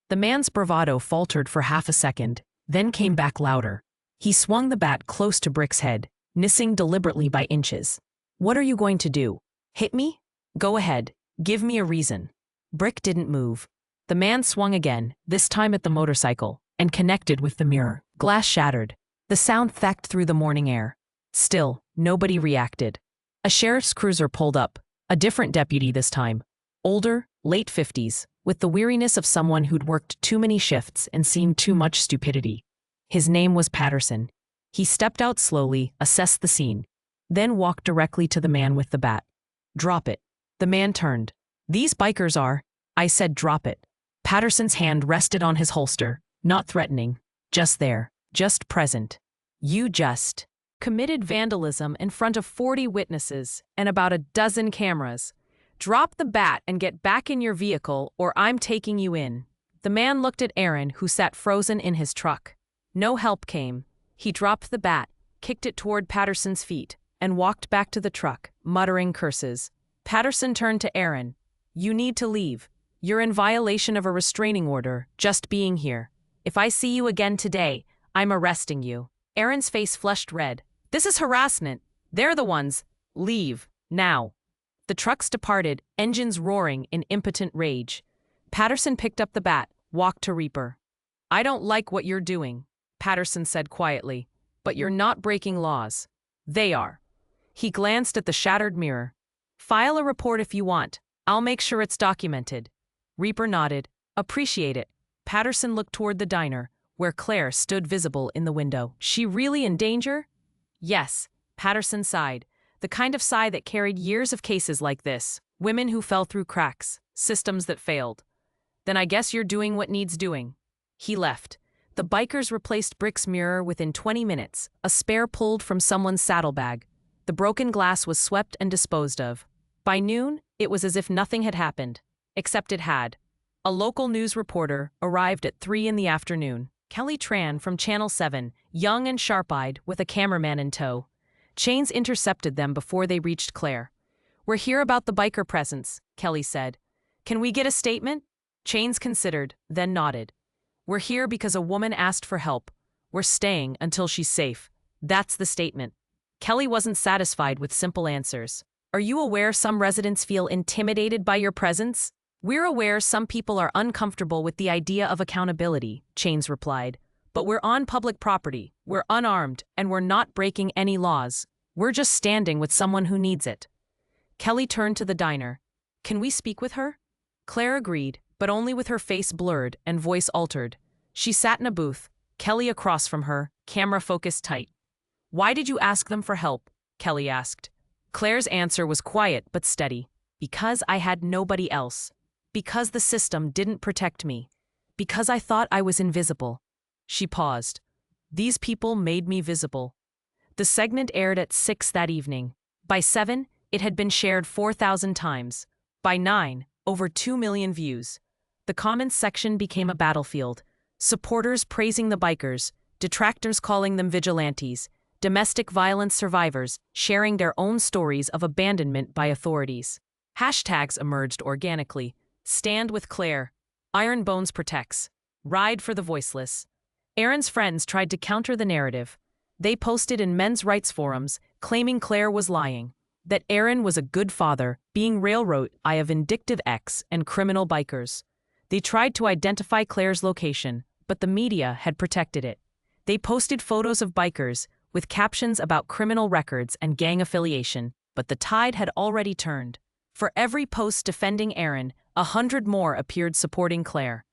The man's bravado faltered for half a second, then came back louder. He swung the bat close to Brick's head, missing deliberately by inches. "What are you going to do? Hit me? Go ahead, give me a reason." Brick didn't move. The man swung again, this time at the motorcycle, and connected with the mirror. Glass shattered. The sound thacked through the morning air. Still, nobody reacted. A sheriff's cruiser pulled up, a different deputy this time. Older, late 50s, with the weariness of someone who'd worked too many shifts and seen too much stupidity. His name was Patterson. He stepped out slowly, assessed the scene, then walked directly to the man with the bat. "Drop it." The man turned. "These bikers are—" I said drop it. Patterson's hand rested on his holster, not threatening, just there, just present. "You just committed vandalism in front of 40 witnesses and about a dozen cameras. Drop the bat and get back in your vehicle or I'm taking you in." The man looked at Aaron, who sat frozen in his truck. No help came. He dropped the bat, kicked it toward Patterson's feet, and walked back to the truck, muttering curses. Patterson turned to Aaron. "You need to leave. You're in violation of a restraining order, just being here. If I see you again today, I'm arresting you." Aaron's face flushed red. "This is harassment. They're the ones. Leave, now." The trucks departed, engines roaring in impotent rage. Patterson picked up the bat, walked to Reaper. "I don't like what you're doing," Patterson said quietly, "but you're not breaking laws. They are." He glanced at the shattered mirror. "File a report if you want. I'll make sure it's documented." Reaper nodded. "Appreciate it." Patterson looked toward the diner, where Claire stood visible in the window. "She really in danger?" "Yes," Patterson sighed, the kind of sigh that carried years of cases like this, women who fell through cracks, systems that failed. "Then I guess you're doing what needs doing." He left. The bikers replaced Brick's mirror within 20 minutes, a spare pulled from someone's saddlebag. The broken glass was swept and disposed of. By noon, it was as if nothing had happened, except it had. A local news reporter arrived at 3 in the afternoon. Kelly Tran from Channel 7, young and sharp-eyed, with a cameraman in tow. Chains intercepted them before they reached Claire. "We're here about the biker presence," Kelly said. "Can we get a statement?" Chains considered, then nodded. "We're here because a woman asked for help. We're staying until she's safe. That's the statement." Kelly wasn't satisfied with simple answers. Are you aware some residents feel intimidated by your presence? We're aware some people are uncomfortable with the idea of accountability, Chains replied. But we're on public property, we're unarmed, and we're not breaking any laws. We're just standing with someone who needs it. Kelly turned to the diner. Can we speak with her? Claire agreed, but only with her face blurred and voice altered. She sat in a booth, Kelly across from her, camera focused tight. Why did you ask them for help? Kelly asked. Claire's answer was quiet but steady. Because I had nobody else. Because the system didn't protect me. Because I thought I was invisible. She paused. These people made me visible. The segment aired at 6 that evening. By 7, it had been shared 4,000 times. By 9, over 2 million views. The comments section became a battlefield. Supporters praising the bikers, detractors calling them vigilantes, domestic violence survivors sharing their own stories of abandonment by authorities. Hashtags emerged organically. Stand with Claire. Iron Bones protects. Ride for the voiceless. Aaron's friends tried to counter the narrative. They posted in men's rights forums, claiming Claire was lying. That Aaron was a good father, being railroaded by a vindictive ex and criminal bikers. They tried to identify Claire's location, but the media had protected it. They posted photos of bikers, with captions about criminal records and gang affiliation, but the tide had already turned. For every post defending Aaron, 100 more appeared supporting Claire.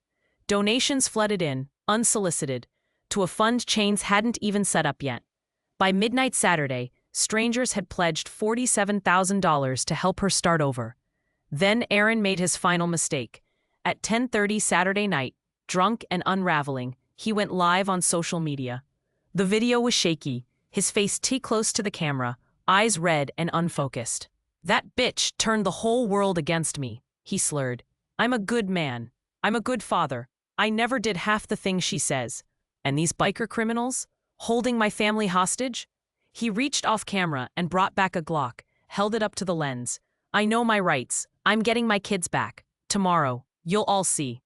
Donations flooded in, unsolicited, to a fund Chains hadn't even set up yet. By midnight Saturday, strangers had pledged $47,000 to help her start over. Then Aaron made his final mistake. At 10:30 Saturday night, drunk and unraveling, he went live on social media. The video was shaky, his face too close to the camera, eyes red and unfocused. That bitch turned the whole world against me, he slurred. I'm a good man. I'm a good father. I never did half the things she says. And these biker criminals? Holding my family hostage? He reached off camera and brought back a Glock, held it up to the lens. I know my rights. I'm getting my kids back. Tomorrow, you'll all see.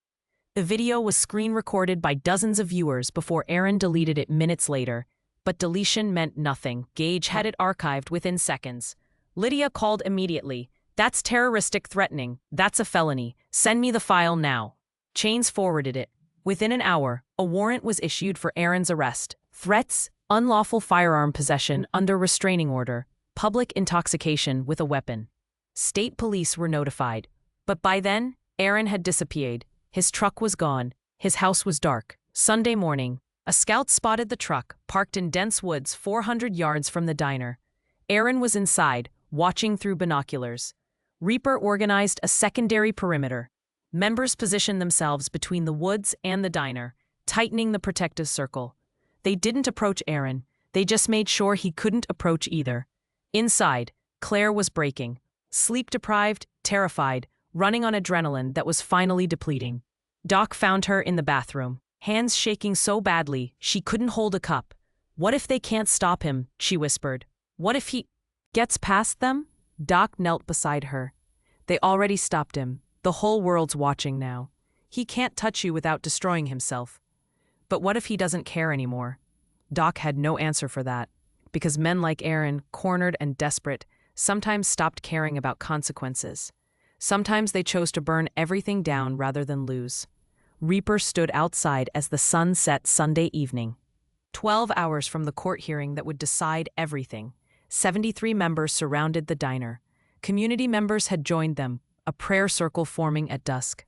The video was screen recorded by dozens of viewers before Aaron deleted it minutes later. But deletion meant nothing. Gage had it archived within seconds. Lydia called immediately. That's terroristic threatening. That's a felony. Send me the file now. Chains forwarded it. Within an hour, a warrant was issued for Aaron's arrest. Threats, unlawful firearm possession under restraining order, public intoxication with a weapon. State police were notified. But by then, Aaron had disappeared. His truck was gone. His house was dark. Sunday morning, a scout spotted the truck, parked in dense woods 400 yards from the diner. Aaron was inside, watching through binoculars. Reaper organized a secondary perimeter. Members positioned themselves between the woods and the diner, tightening the protective circle. They didn't approach Aaron. They just made sure he couldn't approach either. Inside, Claire was breaking. Sleep-deprived, terrified, running on adrenaline that was finally depleting. Doc found her in the bathroom, hands shaking so badly she couldn't hold a cup. What if they can't stop him? She whispered. What if he gets past them? Doc knelt beside her. They already stopped him. The whole world's watching now. He can't touch you without destroying himself. But what if he doesn't care anymore? Doc had no answer for that, because men like Aaron, cornered and desperate, sometimes stopped caring about consequences. Sometimes they chose to burn everything down rather than lose. Reaper stood outside as the sun set Sunday evening. 12 hours from the court hearing that would decide everything. 73 members surrounded the diner. Community members had joined them, a prayer circle forming at dusk.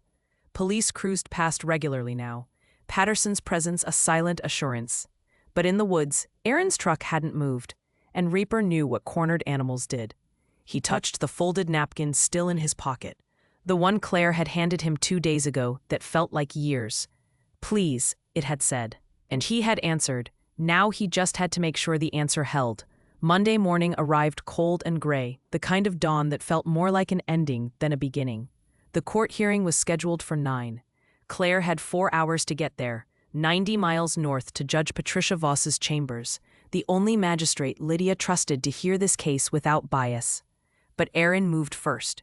Police cruised past regularly now, Patterson's presence a silent assurance. But in the woods, Aaron's truck hadn't moved, and Reaper knew what cornered animals did. He touched the folded napkin still in his pocket, the one Claire had handed him 2 days ago that felt like years. Please, it had said. And he had answered. Now he just had to make sure the answer held. Monday morning arrived cold and gray, the kind of dawn that felt more like an ending than a beginning. The court hearing was scheduled for 9. Claire had 4 hours to get there, 90 miles north to Judge Patricia Voss's chambers, the only magistrate Lydia trusted to hear this case without bias. But Aaron moved first.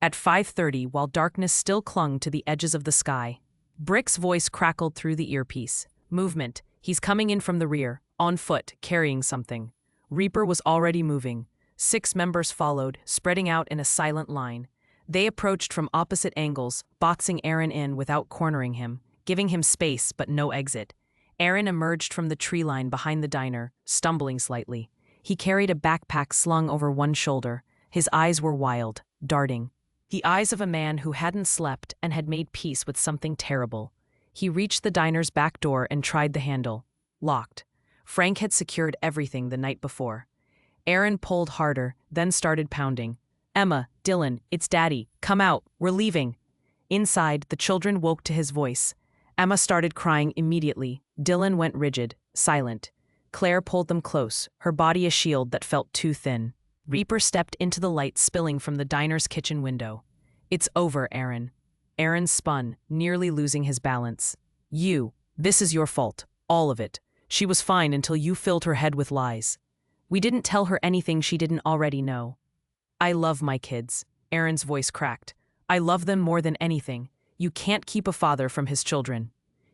At 5:30, while darkness still clung to the edges of the sky, Brick's voice crackled through the earpiece. Movement. He's coming in from the rear, on foot, carrying something. Reaper was already moving. 6 members followed, spreading out in a silent line. They approached from opposite angles, boxing Aaron in without cornering him, giving him space but no exit. Aaron emerged from the tree line behind the diner, stumbling slightly. He carried a backpack slung over one shoulder. His eyes were wild, darting. The eyes of a man who hadn't slept and had made peace with something terrible. He reached the diner's back door and tried the handle. Locked. Frank had secured everything the night before. Aaron pulled harder, then started pounding. "Emma, Dylan, it's Daddy. Come out. We're leaving." Inside, the children woke to his voice. Emma started crying immediately. Dylan went rigid, silent. Claire pulled them close, her body a shield that felt too thin. Reaper stepped into the light spilling from the diner's kitchen window. "It's over, Aaron." Aaron spun, nearly losing his balance. This is your fault. All of it. She was fine until you filled her head with lies. We didn't tell her anything she didn't already know. "I love my kids." Aaron's voice cracked. "I love them more than anything. You can't keep a father from his children."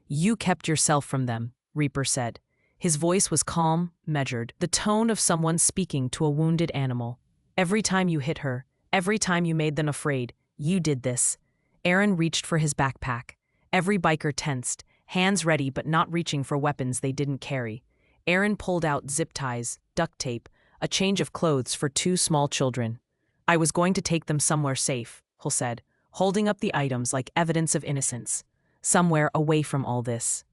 "You kept yourself from them," Reaper said. His voice was calm, measured, the tone of someone speaking to a wounded animal. "Every time you hit her, every time you made them afraid, you did this." Aaron reached for his backpack. Every biker tensed, hands ready but not reaching for weapons they didn't carry. Aaron pulled out zip ties, duct tape, a change of clothes for 2 small children. "I was going to take them somewhere safe," Hull said, holding up the items like evidence of innocence. "Somewhere away from all this.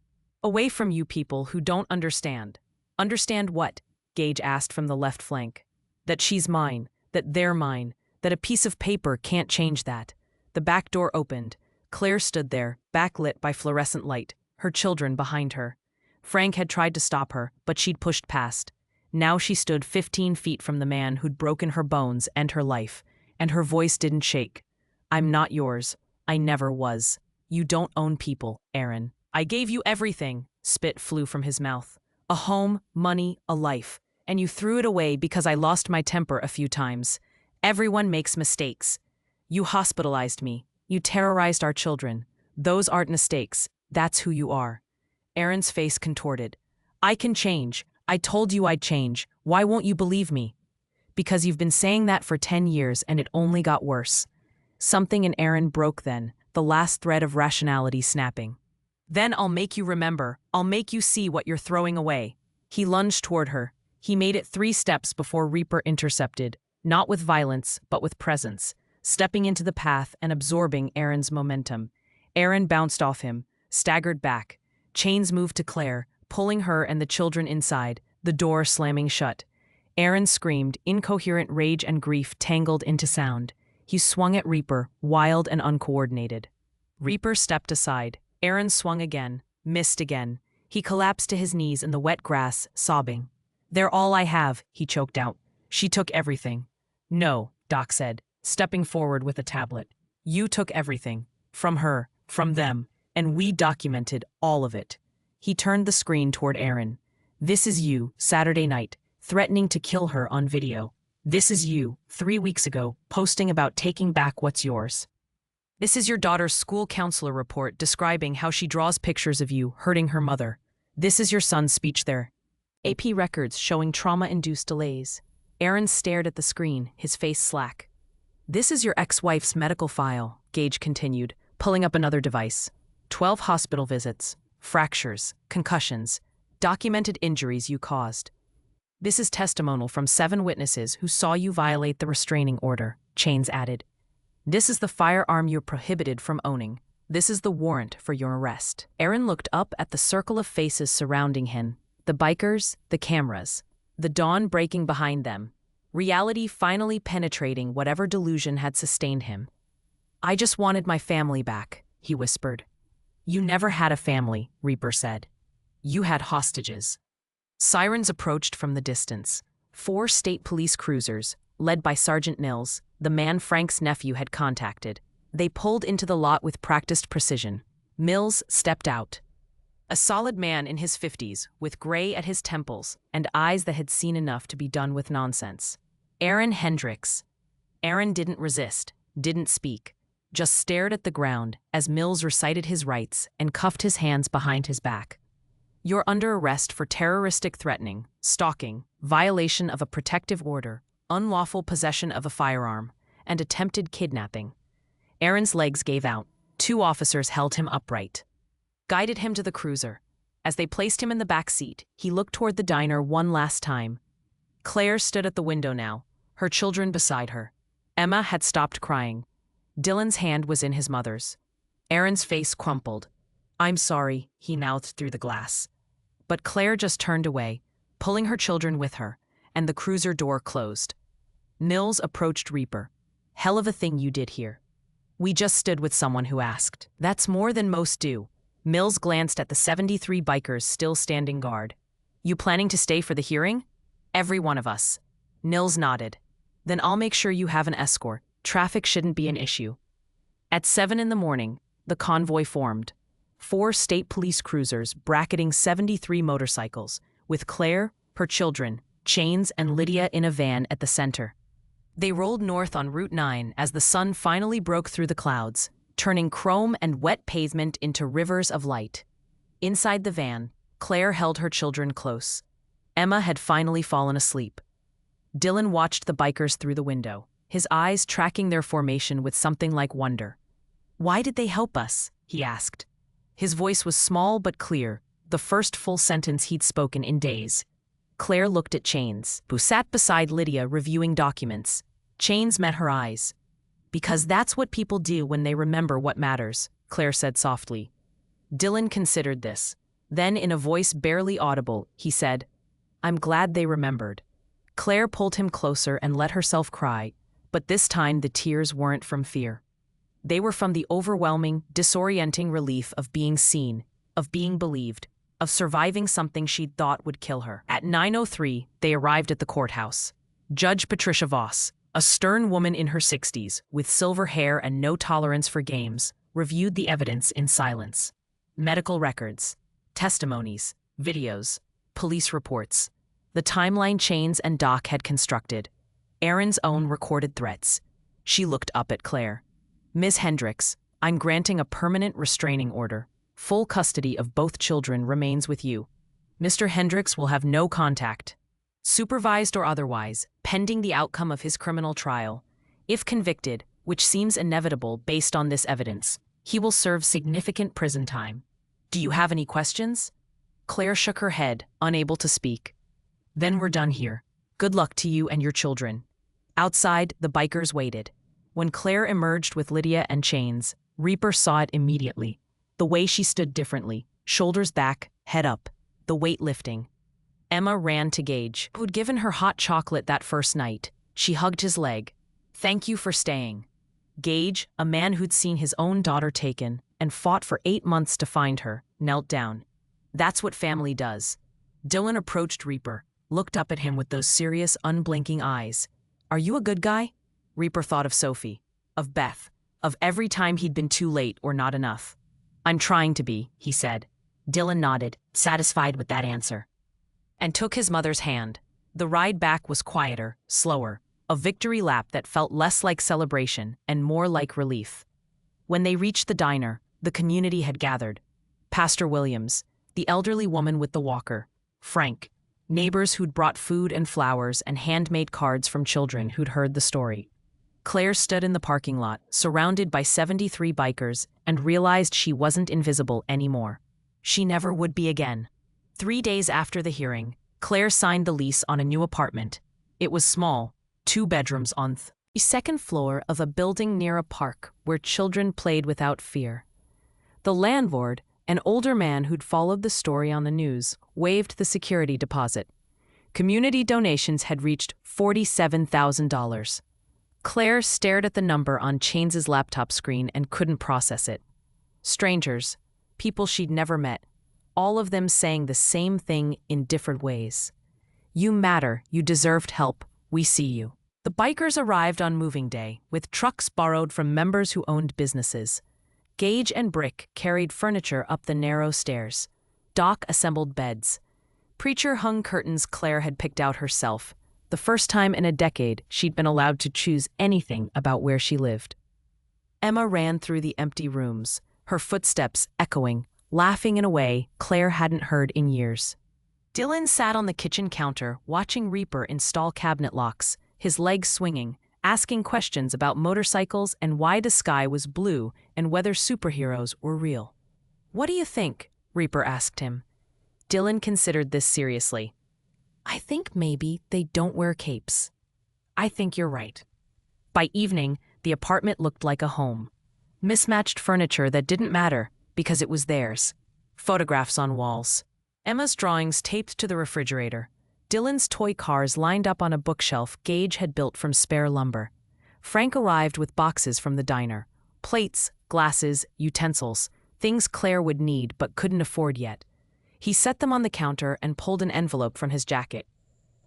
Away from you people who don't understand." "Understand what?" Gage asked from the left flank. "That she's mine, that they're mine, that a piece of paper can't change that." The back door opened. Claire stood there, backlit by fluorescent light, her children behind her. Frank had tried to stop her, but she'd pushed past. Now she stood 15 feet from the man who'd broken her bones and her life, and her voice didn't shake. "I'm not yours. I never was. You don't own people, Aaron. I gave you everything." Spit flew from his mouth. "A home, money, a life. And you threw it away because I lost my temper a few times. Everyone makes mistakes. You hospitalized me. You terrorized our children. Those aren't mistakes. That's who you are." Aaron's face contorted. "I can change. I told you I'd change. Why won't you believe me?" "Because you've been saying that for 10 years and it only got worse." Something in Aaron broke then, the last thread of rationality snapping. "Then I'll make you remember. I'll make you see what you're throwing away." He lunged toward her. He made it 3 steps before Reaper intercepted, not with violence, but with presence, stepping into the path and absorbing Aaron's momentum. Aaron bounced off him, staggered back. Chains moved to Claire, pulling her and the children inside, the door slamming shut. Aaron screamed, incoherent rage and grief tangled into sound. He swung at Reaper, wild and uncoordinated. Reaper stepped aside. Aaron swung again, missed again. He collapsed to his knees in the wet grass, sobbing. "They're all I have," he choked out. "She took everything." "No," Doc said, stepping forward with a tablet. "You took everything. From her, from them, and we documented all of it." He turned the screen toward Aaron. "This is you, Saturday night, threatening to kill her on video. This is you, 3 weeks ago, posting about taking back what's yours. This is your daughter's school counselor report describing how she draws pictures of you hurting her mother. This is your son's speech there. AP records showing trauma-induced delays." Aaron stared at the screen, his face slack. "This is your ex-wife's medical file," Gage continued, pulling up another device. 12 hospital visits, fractures, concussions, documented injuries you caused. This is testimonial from 7 witnesses who saw you violate the restraining order, Chains added. This is the firearm you're prohibited from owning. This is the warrant for your arrest. Aaron looked up at the circle of faces surrounding him, the bikers, the cameras, the dawn breaking behind them, reality finally penetrating whatever delusion had sustained him. "I just wanted my family back," he whispered. "You never had a family," Reaper said. "You had hostages." Sirens approached from the distance. 4 state police cruisers, led by Sergeant Nils, the man Frank's nephew had contacted. They pulled into the lot with practiced precision. Mills stepped out. A solid man in his 50s, with gray at his temples and eyes that had seen enough to be done with nonsense. Aaron Hendricks. Aaron didn't resist, didn't speak, just stared at the ground as Mills recited his rights and cuffed his hands behind his back. "You're under arrest for terroristic threatening, stalking, violation of a protective order, unlawful possession of a firearm, and attempted kidnapping. Aaron's legs gave out. 2 officers held him upright, guided him to the cruiser. As they placed him in the back seat, he looked toward the diner one last time. Claire stood at the window now, her children beside her. Emma had stopped crying. Dylan's hand was in his mother's. Aaron's face crumpled. "I'm sorry," he mouthed through the glass. But Claire just turned away, pulling her children with her, and the cruiser door closed. Mills approached Reaper. "Hell of a thing you did here." "We just stood with someone who asked." "That's more than most do." Mills glanced at the 73 bikers still standing guard. "You planning to stay for the hearing?" "Every one of us." Mills nodded. "Then I'll make sure you have an escort. Traffic shouldn't be an issue." At 7 in the morning, the convoy formed. 4 state police cruisers bracketing 73 motorcycles, with Claire, her children, Chains, and Lydia in a van at the center. They rolled north on Route 9 as the sun finally broke through the clouds, turning chrome and wet pavement into rivers of light. Inside the van, Claire held her children close. Emma had finally fallen asleep. Dylan watched the bikers through the window, his eyes tracking their formation with something like wonder. "Why did they help us?" he asked. His voice was small but clear, the first full sentence he'd spoken in days. Claire looked at Chains, who sat beside Lydia reviewing documents. Chains met her eyes. "Because that's what people do when they remember what matters," Claire said softly. Dylan considered this. Then, in a voice barely audible, he said, "I'm glad they remembered." Claire pulled him closer and let herself cry, but this time the tears weren't from fear. They were from the overwhelming, disorienting relief of being seen, of being believed, of surviving something she'd thought would kill her. At 9:03, they arrived at the courthouse. Judge Patricia Voss, a stern woman in her 60s, with silver hair and no tolerance for games, reviewed the evidence in silence. Medical records, testimonies, videos, police reports, the timeline Chains and Doc had constructed, Aaron's own recorded threats. She looked up at Claire. "Ms. Hendricks, I'm granting a permanent restraining order. Full custody of both children remains with you. Mr. Hendricks will have no contact, supervised or otherwise, pending the outcome of his criminal trial. If convicted, which seems inevitable based on this evidence, he will serve significant prison time. Do you have any questions?" Claire shook her head, unable to speak. "Then we're done here. Good luck to you and your children." Outside, the bikers waited. When Claire emerged with Lydia and Chains, Reaper saw it immediately. The way she stood differently, shoulders back, head up, the weight lifting. Emma ran to Gage, who'd given her hot chocolate that first night. She hugged his leg. "Thank you for staying." Gage, a man who'd seen his own daughter taken and fought for 8 months to find her, knelt down. "That's what family does." Dylan approached Reaper, looked up at him with those serious, unblinking eyes. "Are you a good guy?" Reaper thought of Sophie, of Beth, of every time he'd been too late or not enough. "I'm trying to be," he said. Dylan nodded, satisfied with that answer, and took his mother's hand. The ride back was quieter, slower, a victory lap that felt less like celebration and more like relief. When they reached the diner, the community had gathered. Pastor Williams, the elderly woman with the walker, Frank, neighbors who'd brought food and flowers and handmade cards from children who'd heard the story. Claire stood in the parking lot, surrounded by 73 bikers, and realized she wasn't invisible anymore. She never would be again. 3 days after the hearing, Claire signed the lease on a new apartment. It was small, 2 bedrooms on the second floor of a building near a park where children played without fear. The landlord, an older man who'd followed the story on the news, waived the security deposit. Community donations had reached $47,000. Claire stared at the number on Chains's laptop screen and couldn't process it. Strangers, people she'd never met, all of them saying the same thing in different ways. "You matter, you deserved help, we see you." The bikers arrived on moving day, with trucks borrowed from members who owned businesses. Gage and Brick carried furniture up the narrow stairs. Doc assembled beds. Preacher hung curtains Claire had picked out herself, the first time in a decade she'd been allowed to choose anything about where she lived. Emma ran through the empty rooms, her footsteps echoing, laughing in a way Claire hadn't heard in years. Dylan sat on the kitchen counter, watching Reaper install cabinet locks, his legs swinging, asking questions about motorcycles and why the sky was blue and whether superheroes were real. "What do you think?" Reaper asked him. Dylan considered this seriously. "I think maybe they don't wear capes." "I think you're right." By evening, the apartment looked like a home. Mismatched furniture that didn't matter because it was theirs. Photographs on walls. Emma's drawings taped to the refrigerator. Dylan's toy cars lined up on a bookshelf Gage had built from spare lumber. Frank arrived with boxes from the diner. Plates, glasses, utensils, things Claire would need but couldn't afford yet. He set them on the counter and pulled an envelope from his jacket.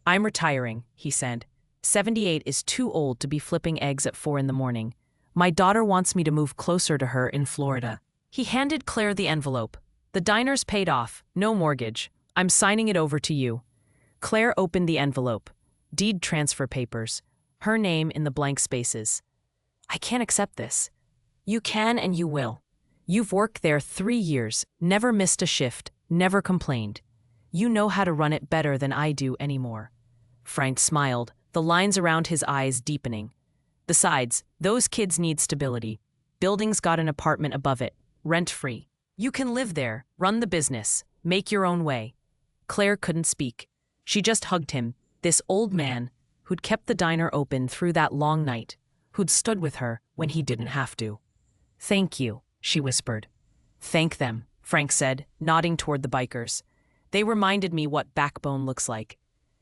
"I'm retiring," he said. 78 is too old to be flipping eggs at 4 in the morning. My daughter wants me to move closer to her in Florida." He handed Claire the envelope. "The diner's paid off, no mortgage. I'm signing it over to you." Claire opened the envelope. Deed transfer papers. Her name in the blank spaces. "I can't accept this." "You can and you will. You've worked there 3 years, never missed a shift, never complained. You know how to run it better than I do anymore." Frank smiled, the lines around his eyes deepening. "Besides, those kids need stability. Building's got an apartment above it, rent-free. You can live there, run the business, make your own way." Claire couldn't speak. She just hugged him, this old man who'd kept the diner open through that long night, who'd stood with her when he didn't have to. "Thank you," she whispered. "Thank them," Frank said, nodding toward the bikers. "They reminded me what backbone looks like."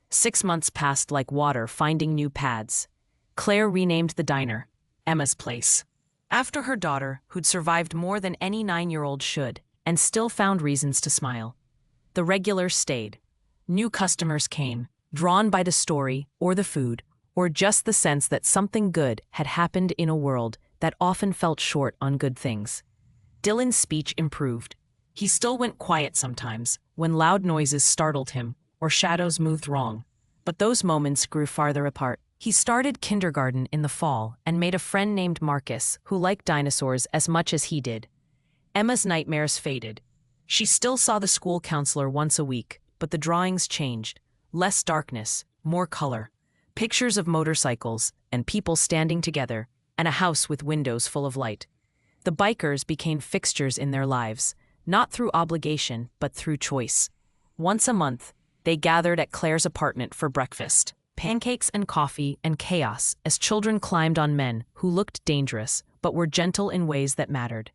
6 months passed like water finding new pads. Claire renamed the diner Emma's Place, after her daughter, who'd survived more than any 9-year-old should, and still found reasons to smile. The regulars stayed. New customers came, drawn by the story, or the food, or just the sense that something good had happened in a world that often felt short on good things. Dylan's speech improved. He still went quiet sometimes, when loud noises startled him, or shadows moved wrong. But those moments grew farther apart. He started kindergarten in the fall and made a friend named Marcus who liked dinosaurs as much as he did. Emma's nightmares faded. She still saw the school counselor once a week, but the drawings changed. Less darkness, more color. Pictures of motorcycles and people standing together, and a house with windows full of light. The bikers became fixtures in their lives, not through obligation, but through choice. Once a month, they gathered at Claire's apartment for breakfast. Pancakes and coffee and chaos as children climbed on men who looked dangerous but were gentle in ways that mattered.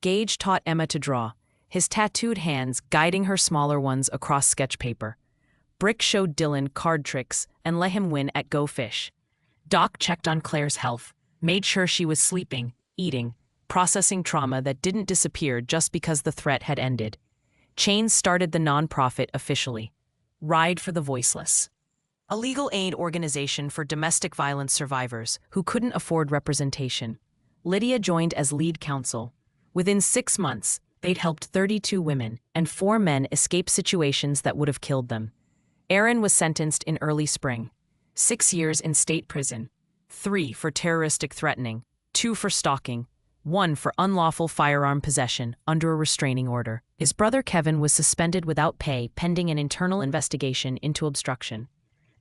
Gage taught Emma to draw, his tattooed hands guiding her smaller ones across sketch paper. Brick showed Dylan card tricks and let him win at Go Fish. Doc checked on Claire's health, made sure she was sleeping, eating, processing trauma that didn't disappear just because the threat had ended. Chains started the nonprofit officially. Ride for the Voiceless, a legal aid organization for domestic violence survivors who couldn't afford representation. Lydia joined as lead counsel. Within 6 months, they'd helped 32 women and 4 men escape situations that would have killed them. Aaron was sentenced in early spring. 6 years in state prison. 3 for terroristic threatening, 2 for stalking, 1 for unlawful firearm possession under a restraining order. His brother Kevin was suspended without pay pending an internal investigation into obstruction.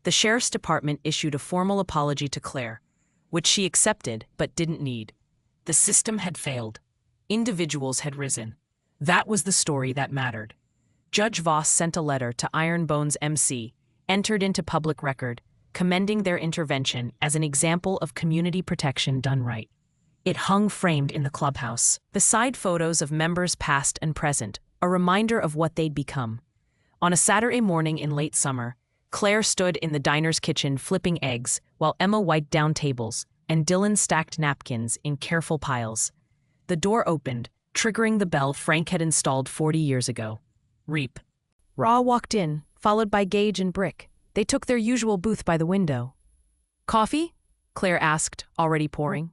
The sheriff's department issued a formal apology to Claire, which she accepted but didn't need. The system had failed. Individuals had risen. That was the story that mattered. Judge Voss sent a letter to Iron Bones MC, entered into public record, commending their intervention as an example of community protection done right. It hung framed in the clubhouse, beside photos of members past and present, a reminder of what they'd become. On a Saturday morning in late summer, Claire stood in the diner's kitchen flipping eggs while Emma wiped down tables and Dylan stacked napkins in careful piles. The door opened, triggering the bell Frank had installed 40 years ago. Reap. Raw walked in, followed by Gage and Brick. They took their usual booth by the window. "Coffee?" Claire asked, already pouring.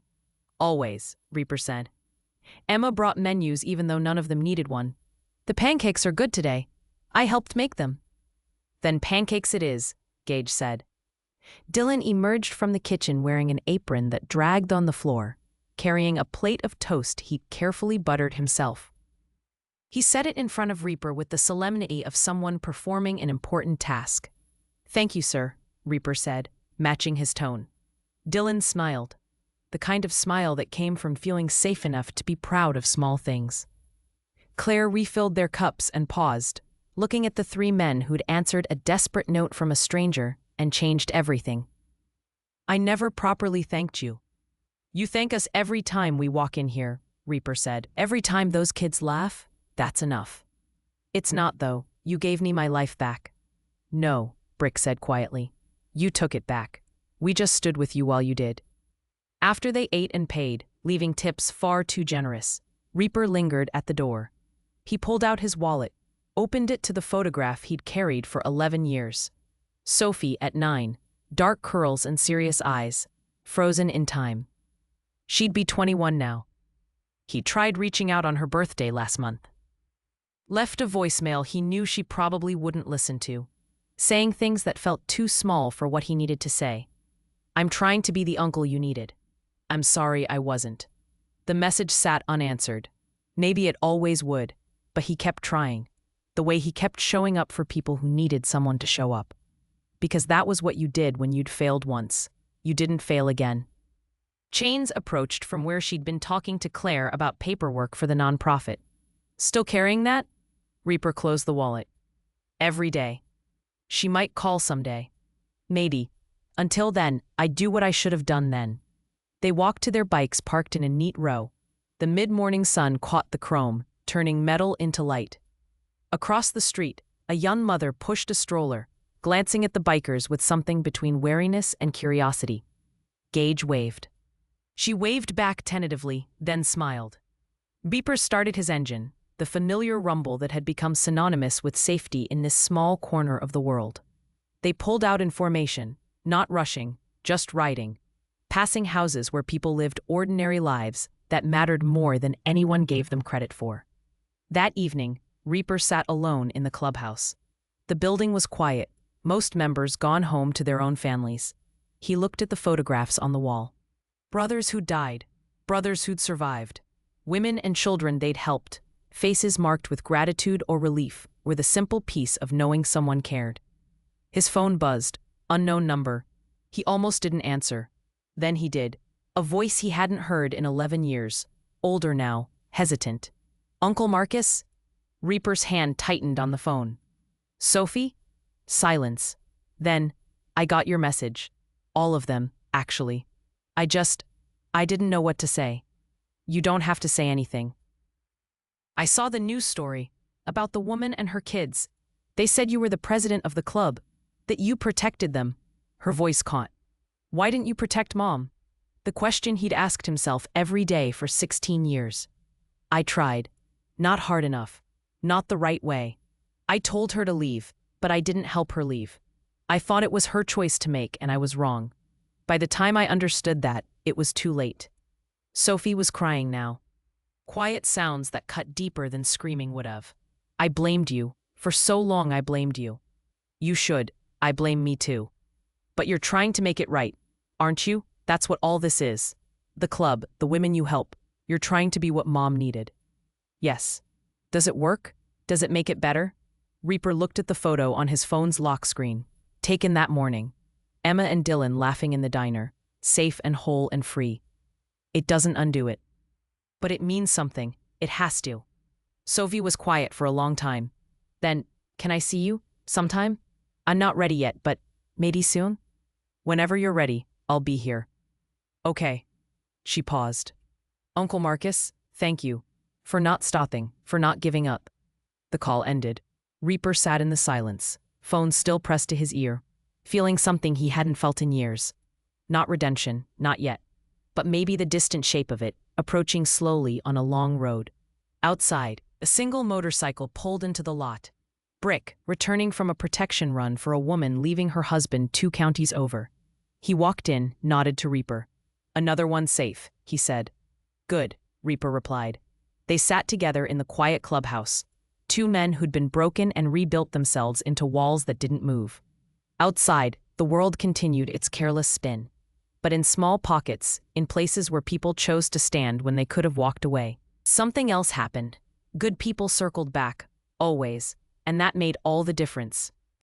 "Always," Reaper said. Emma brought menus even though none of them needed one. "The pancakes are good today. I helped make them." "Then pancakes it is," Gage said. Dylan emerged from the kitchen wearing an apron that dragged on the floor, carrying a plate of toast he'd carefully buttered himself. He set it in front of Reaper with the solemnity of someone performing an important task. "Thank you, sir," Reaper said, matching his tone. Dylan smiled, the kind of smile that came from feeling safe enough to be proud of small things. Claire refilled their cups and paused, looking at the three men who'd answered a desperate note from a stranger and changed everything. "I never properly thanked you." "You thank us every time we walk in here," Reaper said. "Every time those kids laugh, that's enough." "It's not, though. You gave me my life back." "No," Brick said quietly. "You took it back. We just stood with you while you did." After they ate and paid, leaving tips far too generous, Reaper lingered at the door. He pulled out his wallet, opened it to the photograph he'd carried for 11 years. Sophie at 9, dark curls and serious eyes, frozen in time. She'd be 21 now. He tried reaching out on her birthday last month. Left a voicemail he knew she probably wouldn't listen to, saying things that felt too small for what he needed to say. "I'm trying to be the uncle you needed. I'm sorry I wasn't." The message sat unanswered. Maybe it always would, but he kept trying, the way he kept showing up for people who needed someone to show up. Because that was what you did when you'd failed once. You didn't fail again. Chains approached from where she'd been talking to Claire about paperwork for the nonprofit. "Still carrying that?" Reaper closed the wallet. "Every day. She might call someday. Maybe. Until then, I'd do what I should have done then." They walked to their bikes parked in a neat row. The mid-morning sun caught the chrome, turning metal into light. Across the street, a young mother pushed a stroller, glancing at the bikers with something between wariness and curiosity. Gage waved. She waved back tentatively, then smiled. Beeper started his engine, the familiar rumble that had become synonymous with safety in this small corner of the world. They pulled out in formation, not rushing, just riding, passing houses where people lived ordinary lives that mattered more than anyone gave them credit for. That evening, Reaper sat alone in the clubhouse. The building was quiet, most members gone home to their own families. He looked at the photographs on the wall. Brothers who'd died, brothers who'd survived, women and children they'd helped, faces marked with gratitude or relief were the simple peace of knowing someone cared. His phone buzzed, unknown number. He almost didn't answer. Then he did. A voice he hadn't heard in 11 years, older now, hesitant. "Uncle Marcus?" Reaper's hand tightened on the phone. "Sophie?" Silence. Then, "I got your message. All of them, actually. I didn't know what to say." "You don't have to say anything." "I saw the news story about the woman and her kids. They said you were the president of the club, that you protected them." Her voice caught. "Why didn't you protect Mom?" The question he'd asked himself every day for 16 years. "I tried. Not hard enough. Not the right way. I told her to leave, but I didn't help her leave. I thought it was her choice to make, and I was wrong. By the time I understood that, it was too late." Sophie was crying now. Quiet sounds that cut deeper than screaming would have. "I blamed you. For so long I blamed you." "You should. I blame me too. But you're trying to make it right, aren't you? That's what all this is. The club, the women you help. You're trying to be what Mom needed." "Yes. Does it work? Does it make it better?" Reaper looked at the photo on his phone's lock screen, taken that morning. Emma and Dylan laughing in the diner, safe and whole and free. "It doesn't undo it. But it means something. It has to." Sophie was quiet for a long time. Then, "Can I see you? Sometime? I'm not ready yet, but maybe soon?" "Whenever you're ready, I'll be here." "Okay." She paused. "Uncle Marcus, thank you. For not stopping, for not giving up." The call ended. Reaper sat in the silence, phone still pressed to his ear, feeling something he hadn't felt in years. Not redemption, not yet. But maybe the distant shape of it, approaching slowly on a long road. Outside, a single motorcycle pulled into the lot. Brick, returning from a protection run for a woman leaving her husband 2 counties over. He walked in, nodded to Reaper. "Another one safe," he said. "Good," Reaper replied. They sat together in the quiet clubhouse, 2 men who'd been broken and rebuilt themselves into walls that didn't move. Outside, the world continued its careless spin. But in small pockets, in places where people chose to stand when they could have walked away, something else happened. Good people circled back, always, and that made all the difference.